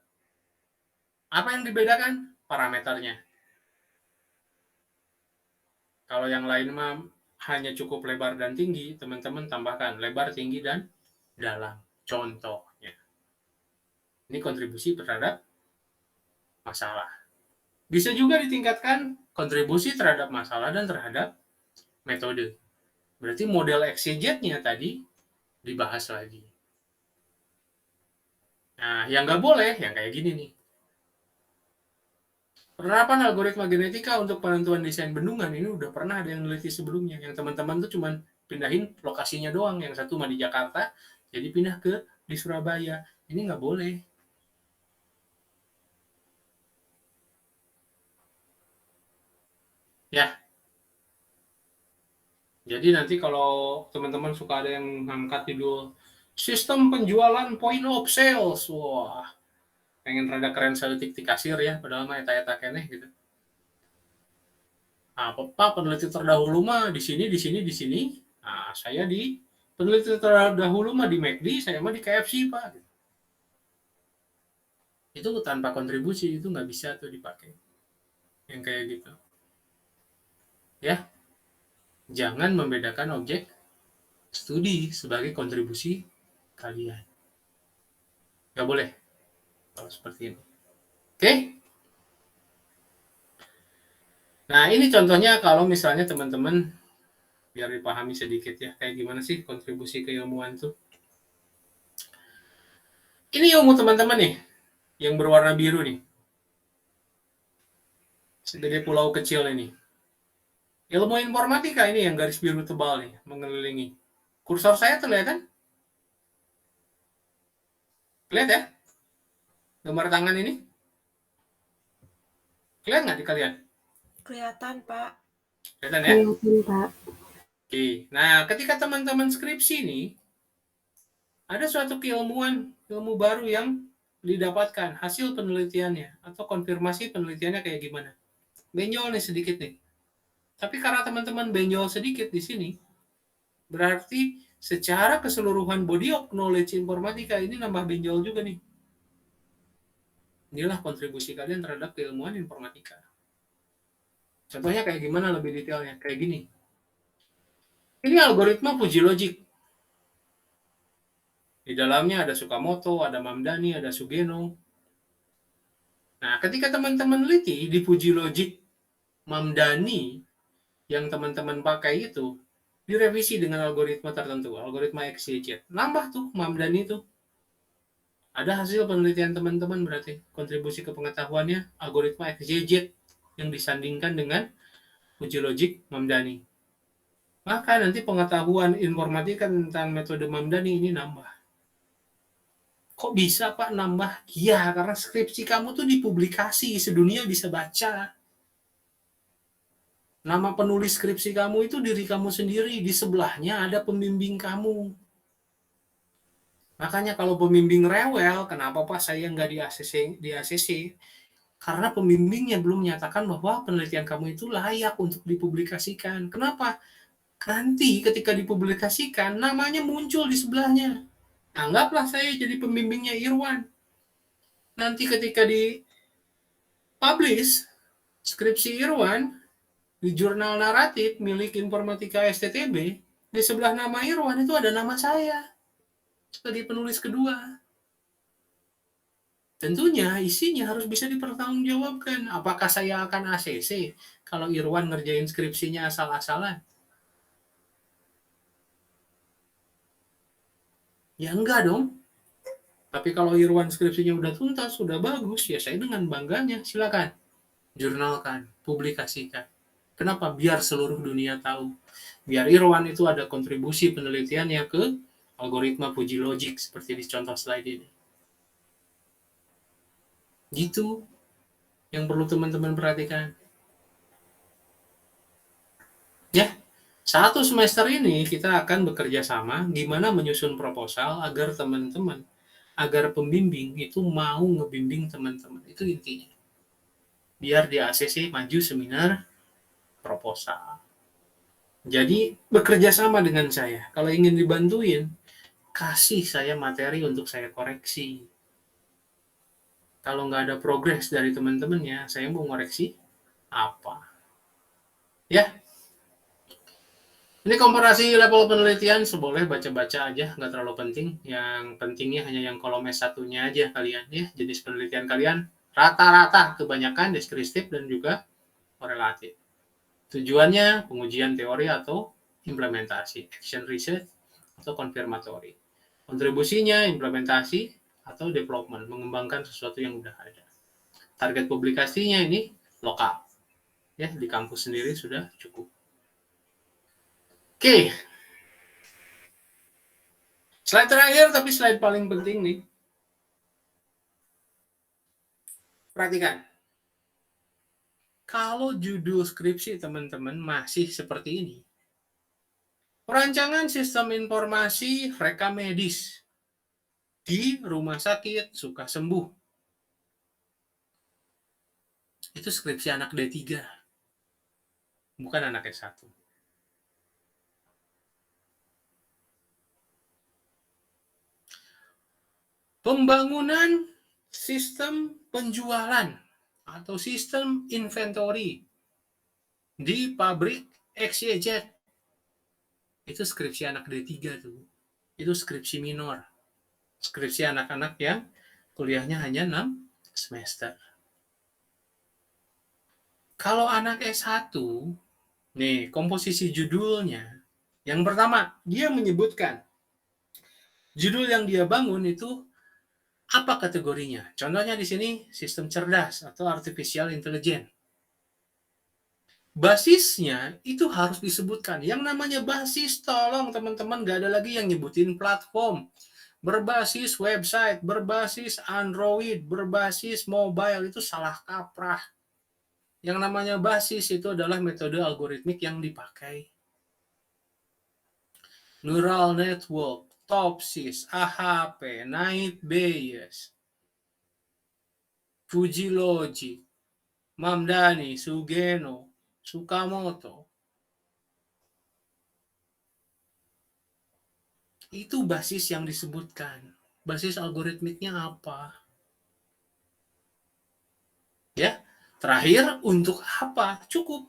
Apa yang dibedakan? Parameternya. Kalau yang lain mah hanya cukup lebar dan tinggi, teman-teman tambahkan lebar, tinggi, dan dalam. Contohnya. Ini kontribusi terhadap masalah. Bisa juga ditingkatkan kontribusi terhadap masalah dan terhadap metode. Berarti model XYZ-nya tadi dibahas lagi. Nah, yang nggak boleh, yang kayak gini nih. Penerapan algoritma genetika untuk penentuan desain bendungan ini udah pernah ada yang neliti sebelumnya. Yang teman-teman tuh cuman pindahin lokasinya doang. Yang satu mah di Jakarta, jadi pindah ke di Surabaya. Ini nggak boleh. Ya, jadi nanti kalau teman-teman suka ada yang ngangkat judul sistem penjualan point of sales, wah, pengen rada keren seletik di kasir ya, padahal mah eta-eta keneh gitu. Nah, Pak peneliti terdahulu mah di sini, di sini, di sini. Nah, saya di peneliti terdahulu mah di McD, saya mah di KFC, Pak. Itu tanpa kontribusi, itu nggak bisa tuh dipakai. Yang kayak gitu. Ya, jangan membedakan objek studi sebagai kontribusi kalian. Nggak boleh kalau seperti ini. Oke? Nah, ini contohnya kalau misalnya teman-teman biar dipahami sedikit ya, kayak gimana sih kontribusi keilmuan tuh. Ini ilmu teman-teman nih, yang berwarna biru nih. Segede pulau kecil ini. Ilmu informatika ini yang garis biru tebal nih, mengelilingi. Kursor saya terlihat kan? Lihat ya? Gambar tangan ini? Kelihatan nggak di kalian? Kelihatan, Pak. Kelihatan ya? Kelihatan, Pak. Oke. Nah, ketika teman-teman skripsi nih, ada suatu keilmuan, ilmu baru yang didapatkan, hasil penelitiannya, atau konfirmasi penelitiannya kayak gimana. Benjol nih sedikit nih. Tapi karena teman-teman benjol sedikit di sini, berarti secara keseluruhan body of knowledge informatika ini nambah benjol juga nih. Inilah kontribusi kalian terhadap keilmuan informatika. Contohnya kayak gimana lebih detailnya? Kayak gini. Ini algoritma Fuji Logic. Di dalamnya ada Sukamoto, ada Mamdani, ada Sugeno. Nah, ketika teman-teman teliti di Fuji Logic Mamdani yang teman-teman pakai itu, direvisi dengan algoritma tertentu, algoritma XYZ. Nambah tuh Mamdani itu. Ada hasil penelitian teman-teman berarti kontribusi ke pengetahuannya algoritma XYZ. yang disandingkan dengan uji logik Mamdani. Maka nanti pengetahuan informatika tentang metode Mamdani ini nambah. Kok bisa Pak nambah? Iya, karena skripsi kamu tuh dipublikasi, sedunia bisa baca. Nama penulis skripsi kamu itu diri kamu sendiri, di sebelahnya ada pembimbing kamu. Makanya kalau pembimbing rewel, kenapa Pak saya nggak di ACC? Karena pembimbingnya belum menyatakan bahwa penelitian kamu itu layak untuk dipublikasikan. Kenapa? Nanti ketika dipublikasikan, namanya muncul di sebelahnya. Anggaplah saya jadi pembimbingnya Irwan. Nanti ketika di-publish skripsi Irwan di jurnal naratif milik Informatika STTB, di sebelah nama Irwan itu ada nama saya sebagai penulis kedua. Tentunya isinya harus bisa dipertanggungjawabkan. Apakah saya akan ACC kalau Irwan ngerjain skripsinya asal-asalan? Ya enggak dong. Tapi kalau Irwan skripsinya udah tuntas, sudah bagus, ya saya dengan bangganya silakan jurnalkan, publikasikan. Kenapa? Biar seluruh dunia tahu. Biar Irwan itu ada kontribusi penelitiannya ke algoritma puji logik seperti di contoh slide ini. Gitu yang perlu teman-teman perhatikan. Ya, satu semester ini kita akan bekerja sama gimana menyusun proposal agar teman-teman, agar pembimbing itu mau ngebimbing teman-teman. Itu intinya. Biar di ACC maju seminar proposal. Jadi bekerja sama dengan saya. Kalau ingin dibantuin, kasih saya materi untuk saya koreksi. Kalau nggak ada progres dari teman-temannya, saya mau koreksi apa? Ya, ini komparasi level penelitian, seboleh baca-baca aja, nggak terlalu penting. Yang pentingnya hanya yang kolom S1-nya aja kalian ya. Jenis penelitian kalian rata-rata kebanyakan deskriptif dan juga korelatif. Tujuannya pengujian teori atau implementasi, action research atau konfirmatory. Kontribusinya implementasi atau development, mengembangkan sesuatu yang udah ada. Target publikasinya ini lokal. Ya, di kampus sendiri sudah cukup. Oke. Slide terakhir tapi slide paling penting nih. Perhatikan. Kalau judul skripsi teman-teman masih seperti ini, perancangan sistem informasi rekam medis di rumah sakit suka sembuh. Itu skripsi anak D3, bukan anak S1. Pembangunan sistem penjualan atau sistem inventory di pabrik XYZ. Itu skripsi anak D3 tuh. Itu skripsi minor. Skripsi anak-anak yang kuliahnya hanya 6 semester. Kalau anak S1, nih komposisi judulnya. Yang pertama, dia menyebutkan judul yang dia bangun itu apa kategorinya. Contohnya di sini sistem cerdas atau artificial intelligence. Basisnya itu harus disebutkan. Yang namanya basis, tolong teman-teman, gak ada lagi yang nyebutin platform. Berbasis website, berbasis Android, berbasis mobile, itu salah kaprah. Yang namanya basis itu adalah metode algoritmik yang dipakai. Neural network, TOPSIS, AHP, Naive Bayes, Fuji Logic, Mamdani, Sugeno, Sukamoto. Itu basis yang disebutkan. Basis algoritmiknya apa? Ya, terakhir untuk apa? Cukup.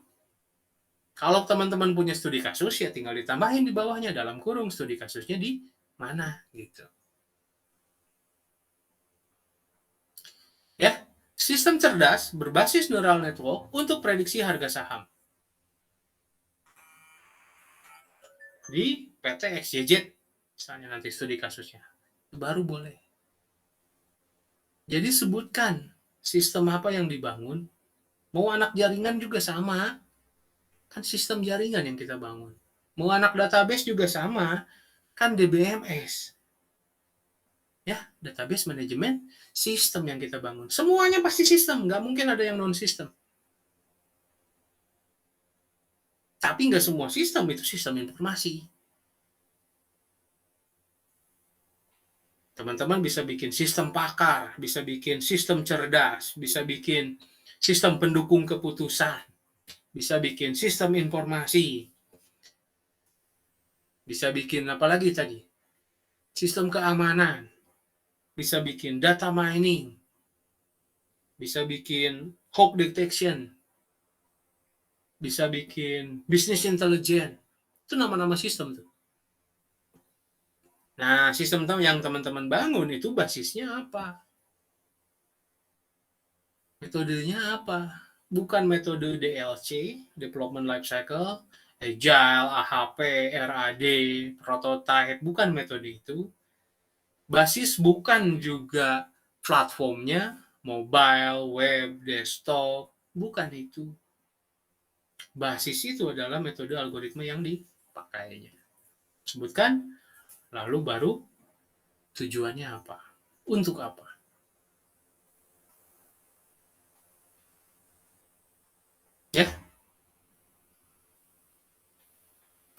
Kalau teman-teman punya studi kasus, ya tinggal ditambahin di bawahnya dalam kurung studi kasusnya di mana gitu. Ya, sistem cerdas berbasis neural network untuk prediksi harga saham. Di PT XYZ, misalnya nanti studi kasusnya. Baru boleh. Jadi sebutkan sistem apa yang dibangun, Mau anak jaringan juga sama. Kan sistem jaringan yang kita bangun. Mau anak database juga sama. Kan DBMS. Ya, database manajemen sistem yang kita bangun. Semuanya pasti sistem. Nggak mungkin ada yang non-sistem. Tapi nggak semua sistem itu sistem informasi. Teman-teman bisa bikin sistem pakar, bisa bikin sistem cerdas, bisa bikin sistem pendukung keputusan, bisa bikin sistem informasi, bisa bikin apa lagi tadi? Sistem keamanan, bisa bikin data mining, bisa bikin hoax detection, bisa bikin business intelligence. Itu nama-nama sistem tuh. Nah, sistem yang teman-teman bangun itu basisnya apa? Metodenya apa? Bukan metode DLC, Development Life Cycle, Agile, AHP, RAD, Prototype, bukan metode itu. Basis bukan juga platformnya, mobile, web, desktop, bukan itu. Basis itu adalah metode algoritma yang dipakainya. Sebutkan, lalu baru tujuannya apa? Untuk apa? Ya.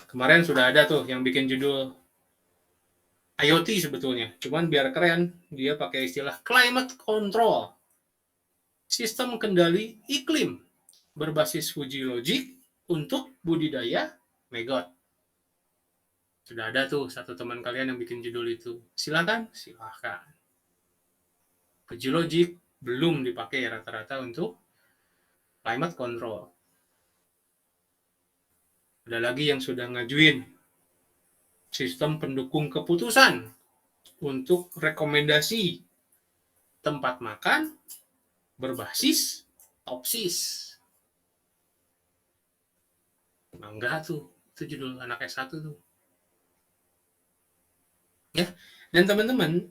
Kemarin sudah ada tuh yang bikin judul IoT sebetulnya. Cuman biar keren, dia pakai istilah climate control. Sistem kendali iklim berbasis Fuji Logic untuk budidaya maggot. Sudah ada tuh satu teman kalian yang bikin judul itu. Silakan. Fuji Logic belum dipakai rata-rata untuk climate control. Ada lagi yang sudah ngajuin sistem pendukung keputusan untuk rekomendasi tempat makan berbasis topsis. Enggak tuh, itu judul anak S1 tuh. Ya, dan teman-teman,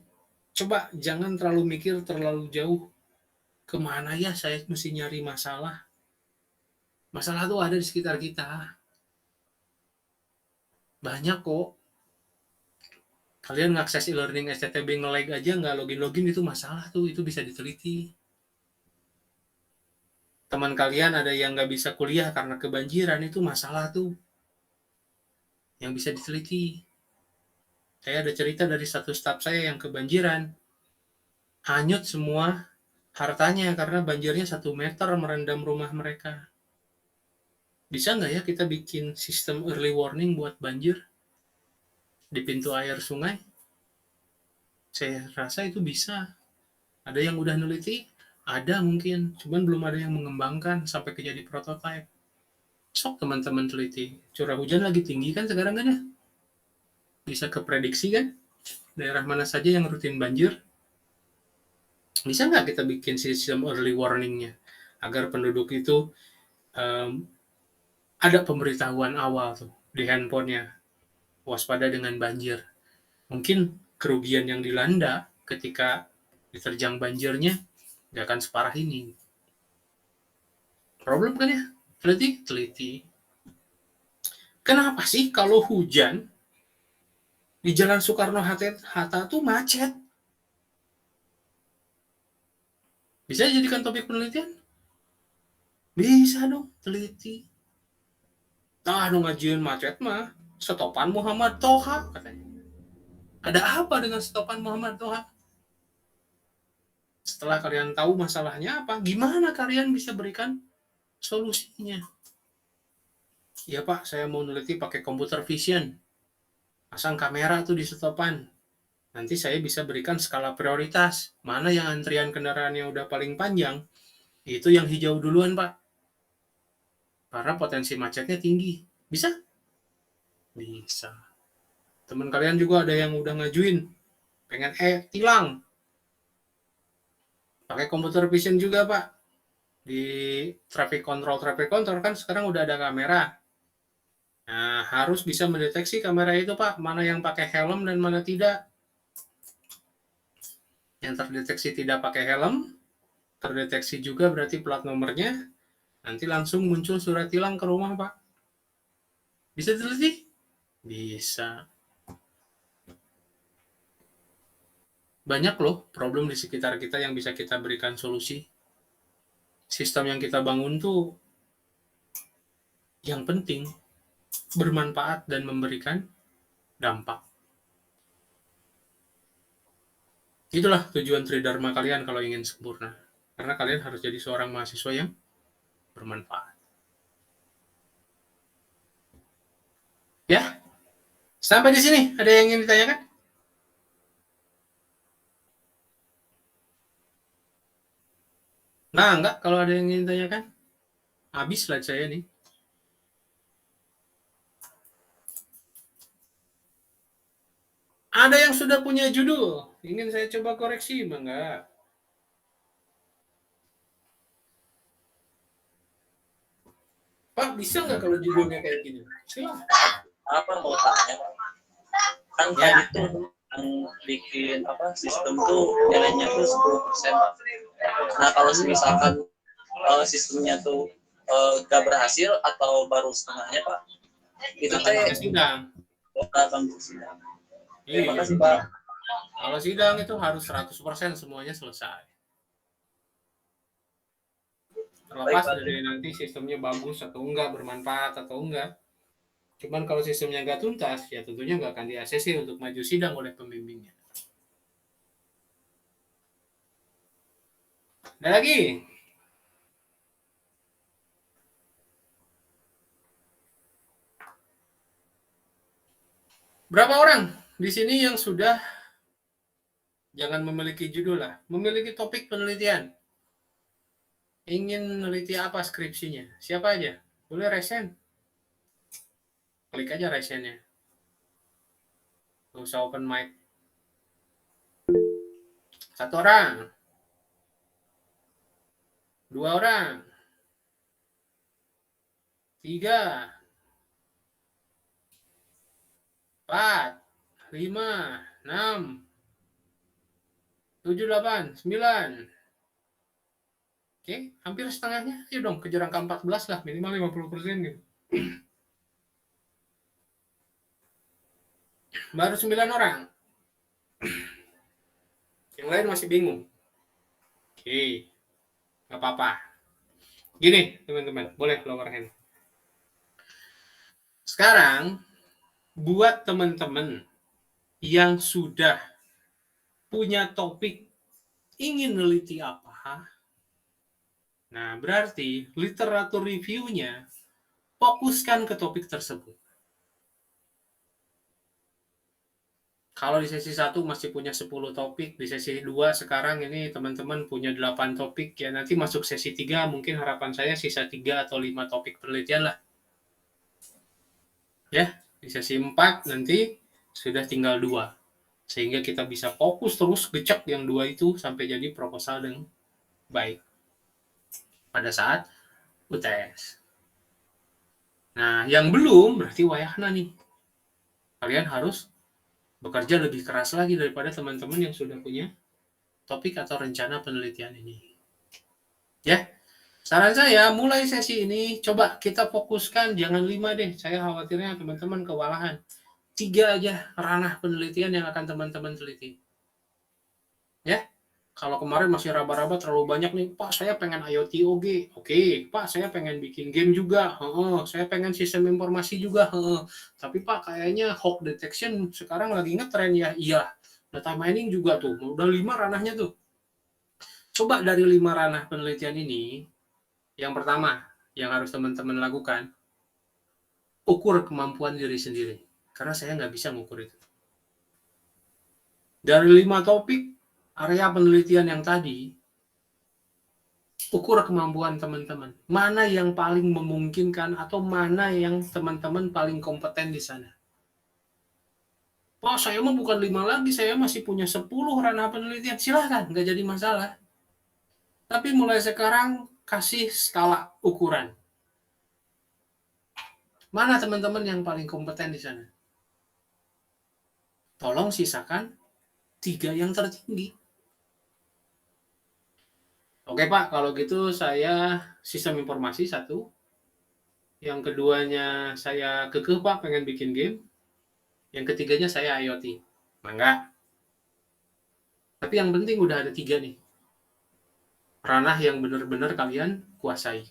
coba jangan terlalu mikir terlalu jauh. Kemana ya saya mesti nyari masalah? Masalah tuh ada di sekitar kita. Banyak kok. Kalian ngakses e-learning SCTB nge-lag aja nggak login-login itu masalah tuh, itu bisa diteliti. Teman kalian ada yang nggak bisa kuliah karena kebanjiran, itu masalah tuh. Yang bisa diteliti. Saya ada cerita dari satu staf saya yang kebanjiran. Hanyut semua hartanya karena banjirnya 1 meter merendam rumah mereka. Bisa nggak ya kita bikin sistem early warning buat banjir di pintu air sungai? Saya rasa itu bisa. Ada yang udah neliti? Ada mungkin, cuman belum ada yang mengembangkan sampai ke jadi prototype. Sok teman-teman teliti. Curah hujan lagi tinggi kan sekarang kan ya? Bisa keprediksi kan? Daerah mana saja yang rutin banjir? Bisa nggak kita bikin sistem early warning-nya? Agar penduduk itu ada pemberitahuan awal tuh di handphonenya. Waspada dengan banjir. Mungkin kerugian yang dilanda ketika diterjang banjirnya nggak akan separah ini. Problem kan ya? Teliti. Kenapa sih kalau hujan di Jalan Soekarno-Hatta tuh macet? Bisa dijadikan topik penelitian? Bisa dong, teliti. Ngajuin macet mah, setopan Muhammad Toha katanya. Ada apa dengan setopan Muhammad Toha? Setelah kalian tahu masalahnya apa, gimana kalian bisa berikan solusinya? Ya Pak, saya mau neliti pakai computer vision. Pasang kamera tuh di setopan. Nanti saya bisa berikan skala prioritas. Mana yang antrian kendaraannya udah paling panjang, itu yang hijau duluan Pak. Karena potensi macetnya tinggi. Bisa? Bisa. Teman kalian juga ada yang udah ngajuin. Pengen tilang. Pakai computer vision juga Pak. Di traffic control kan sekarang udah ada kamera. Nah, harus bisa mendeteksi kamera itu Pak, mana yang pakai helm dan mana tidak. Yang terdeteksi tidak pakai helm, terdeteksi juga berarti plat nomornya, Nanti langsung muncul surat tilang ke rumah, Pak. Bisa teliti? Bisa. Banyak loh problem di sekitar kita yang bisa kita berikan solusi. Sistem yang kita bangun tuh yang penting bermanfaat dan memberikan dampak. Itulah tujuan Tridharma kalian kalau ingin sempurna. Karena kalian harus jadi seorang mahasiswa yang bermanfaat. Ya, sampai di sini ada yang ingin ditanyakan? Nah, enggak, kalau ada yang ingin ditanyakan, habis slide saya nih. Ada yang sudah punya judul, ingin saya coba koreksi, enggak? Pak, bisa nggak kalau judulnya kayak gini? Silahkan. Apa mau tanya kan Ya. tadi tuh yang bikin sistem tuh nilainya tuh 10%. Nah kalau misalkan sistemnya tuh gak berhasil atau baru setengahnya Pak, itu teh Sidang. akan bersidang. Terima Iya. kasih Pak. Kalau sidang itu harus 100% semuanya selesai. Terlepas Baik, Pak. dari nanti sistemnya bagus atau enggak, bermanfaat atau enggak. Cuman kalau sistemnya nggak tuntas, ya tentunya nggak akan di-ACC untuk maju sidang oleh pembimbingnya. Ada lagi? Berapa orang di sini yang sudah, jangan memiliki judul lah, memiliki topik penelitian? Ingin meneliti apa skripsinya? Siapa aja? Boleh resen. Klik aja resennya. Nggak usah open mic. 1 orang. 2 orang. 3. 4. 5. 6. 7, 8, 9. Oke, hampir setengahnya. Ayo dong, kejar angka 14 lah, minimal 50% gitu. Baru 9 orang. Yang lain masih bingung. Oke, nggak apa-apa. Gini, teman-teman, boleh lower hand. Sekarang, buat teman-teman yang sudah punya topik, ingin neliti apa, nah berarti literatur review-nya fokuskan ke topik tersebut. Kalau di sesi 1 masih punya 10 topik, di sesi 2 sekarang ini teman-teman punya 8 topik, ya nanti masuk sesi 3 mungkin harapan saya sisa 3 atau 5 topik penelitian lah. Ya, di sesi 4 nanti sudah tinggal 2. Sehingga kita bisa fokus terus gecek yang 2 itu sampai jadi proposal dengan baik pada saat UTS. Nah, yang belum berarti wayahna nih. Kalian harus bekerja lebih keras lagi daripada teman-teman yang sudah punya topik atau rencana penelitian ini. Ya, saran saya mulai sesi ini coba kita fokuskan, jangan 5 deh. Saya khawatirnya teman-teman kewalahan. 3 aja ranah penelitian yang akan teman-teman teliti. Ya, kalau kemarin masih raba-raba terlalu banyak nih, Pak saya pengen IoT OG, oke, Pak saya pengen bikin game juga, saya pengen sistem informasi juga, tapi Pak kayaknya hoax detection sekarang lagi ngetren ya, iya, data mining juga tuh, udah 5 ranahnya tuh. Coba dari 5 ranah penelitian ini, yang pertama yang harus teman-teman lakukan, ukur kemampuan diri sendiri, karena saya nggak bisa ngukur itu. Dari 5 topik, area penelitian yang tadi, ukur kemampuan teman-teman. Mana yang paling memungkinkan atau mana yang teman-teman paling kompeten di sana. Pak, saya mah bukan 5 lagi, saya masih punya 10 ranah penelitian. Silahkan, nggak jadi masalah. Tapi mulai sekarang, kasih skala ukuran. Mana teman-teman yang paling kompeten di sana? Tolong sisakan 3 yang tertinggi. Oke Pak, kalau gitu saya sistem informasi satu. Yang keduanya saya kekeh Pak pengen bikin game. Yang ketiganya saya IoT. Mangga. Tapi yang penting udah ada 3 nih. Ranah yang benar-benar kalian kuasai.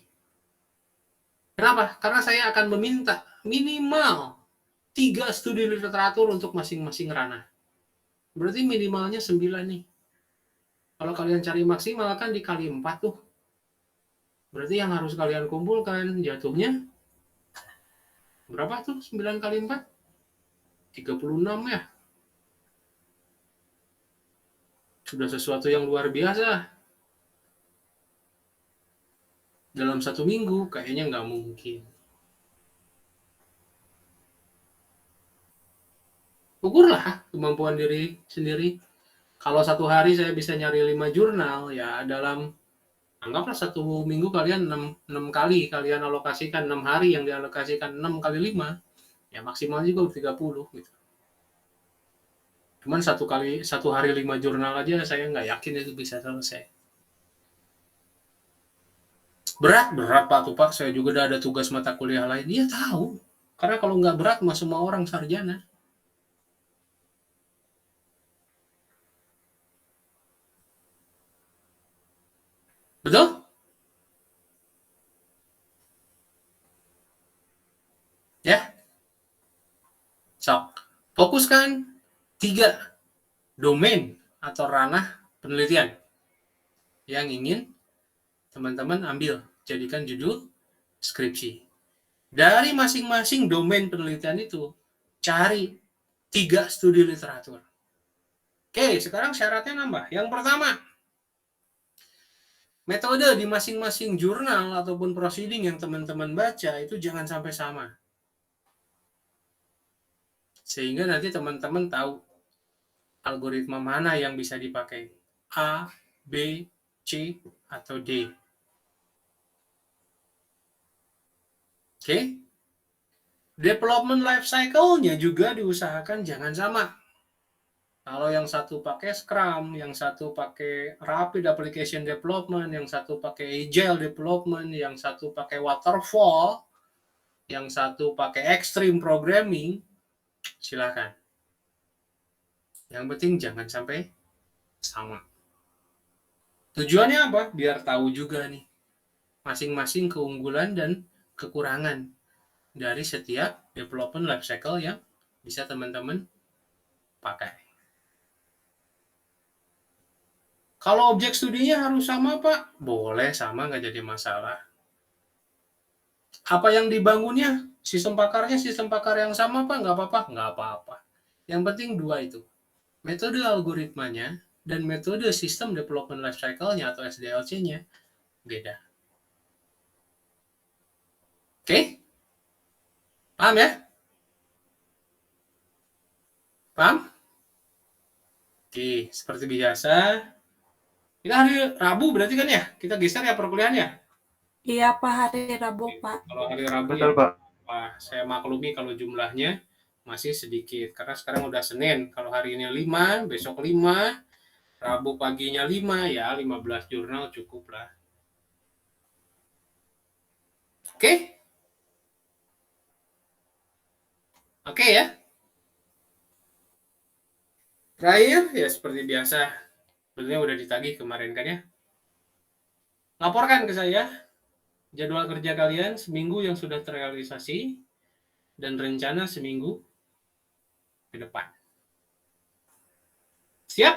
Kenapa? Karena saya akan meminta minimal 3 studi literatur untuk masing-masing ranah. Berarti minimalnya 9 nih. Kalau kalian cari maksimal kan dikali 4 tuh. Berarti yang harus kalian kumpulkan jatuhnya berapa tuh 9 kali 4? 36 ya. Sudah sesuatu yang luar biasa. Dalam 1 minggu kayaknya nggak mungkin. Ukurlah kemampuan diri sendiri. Kalau 1 hari saya bisa nyari 5 jurnal, ya dalam anggaplah 1 minggu kalian 6 kali kalian alokasikan 6 hari yang dialokasikan 6 kali 5, ya maksimal juga 30 gitu. Cuman 1 hari 5 jurnal aja saya nggak yakin itu bisa selesai. Berat Pak Tupak, saya juga udah ada tugas mata kuliah lain. Iya tahu, karena kalau nggak berat mah semua orang sarjana. Betul? Ya? So, fokuskan 3 domain atau ranah penelitian yang ingin teman-teman ambil, jadikan judul skripsi. Dari masing-masing domain penelitian itu, cari 3 studi literatur. Oke, sekarang syaratnya nambah. Yang pertama, metode di masing-masing jurnal ataupun proceeding yang teman-teman baca itu jangan sampai sama. Sehingga nanti teman-teman tahu algoritma mana yang bisa dipakai. A, B, C, atau D. Oke? Development life cycle-nya juga diusahakan jangan sama. Kalau yang satu pakai Scrum, yang satu pakai Rapid Application Development, yang satu pakai Agile Development, yang satu pakai Waterfall, yang satu pakai Extreme Programming, silakan. Yang penting jangan sampai sama. Tujuannya apa? Biar tahu juga nih masing-masing keunggulan dan kekurangan dari setiap development life cycle yang bisa teman-teman pakai. Kalau objek studinya harus sama, Pak? Boleh sama, nggak jadi masalah. Apa yang dibangunnya? Sistem pakar yang sama, Pak? Nggak apa-apa? Nggak apa-apa. Yang penting 2 itu. Metode algoritmanya dan metode sistem development life cycle-nya atau SDLC-nya beda. Oke? Paham ya? Paham? Oke, seperti biasa. Kita hari Rabu berarti kan ya? Kita geser ya perkuliahannya? Iya Pak, hari Rabu Pak. Kalau hari Rabu Betul, ya, Pak. Pak, saya maklumi kalau jumlahnya masih sedikit. Karena sekarang udah Senin. Kalau hari ini 5, besok 5, Rabu paginya 5, ya 15 jurnal cukup lah. Oke? Oke ya? Terakhir, ya seperti biasa. Sebenarnya udah ditagih kemarin kan ya? Laporkan ke saya jadwal kerja kalian seminggu yang sudah terrealisasi dan rencana seminggu ke depan. Siap?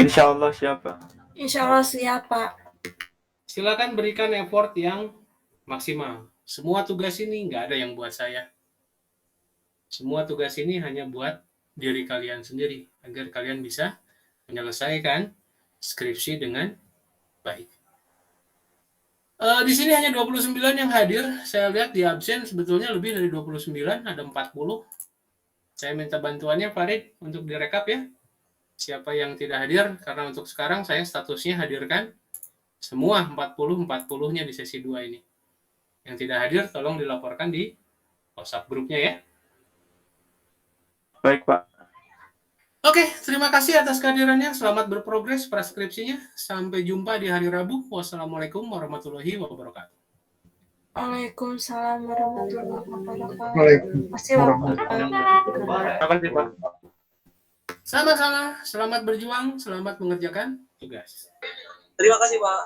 Insya Allah siapa? Insya Allah siap Pak. Silakan berikan effort yang maksimal. Semua tugas ini nggak ada yang buat saya. Semua tugas ini hanya buat diri kalian sendiri, agar kalian bisa menyelesaikan skripsi dengan baik. Di sini hanya 29 yang hadir. Saya lihat di absen sebetulnya lebih dari 29, ada 40. Saya minta bantuannya Farid untuk direkap ya. Siapa yang tidak hadir, karena untuk sekarang saya statusnya hadirkan semua 40-40-nya di sesi 2 ini. Yang tidak hadir tolong dilaporkan di WhatsApp grupnya ya. Baik, Pak. Oke, terima kasih atas kehadirannya. Selamat berprogres preskripsinya. Sampai jumpa di hari Rabu. Wassalamualaikum warahmatullahi wabarakatuh. Waalaikumsalam warahmatullahi wabarakatuh. Waalaikumsalam. Terima kasih, Pak. Sama-sama. Selamat berjuang, selamat mengerjakan tugas. Terima kasih Pak.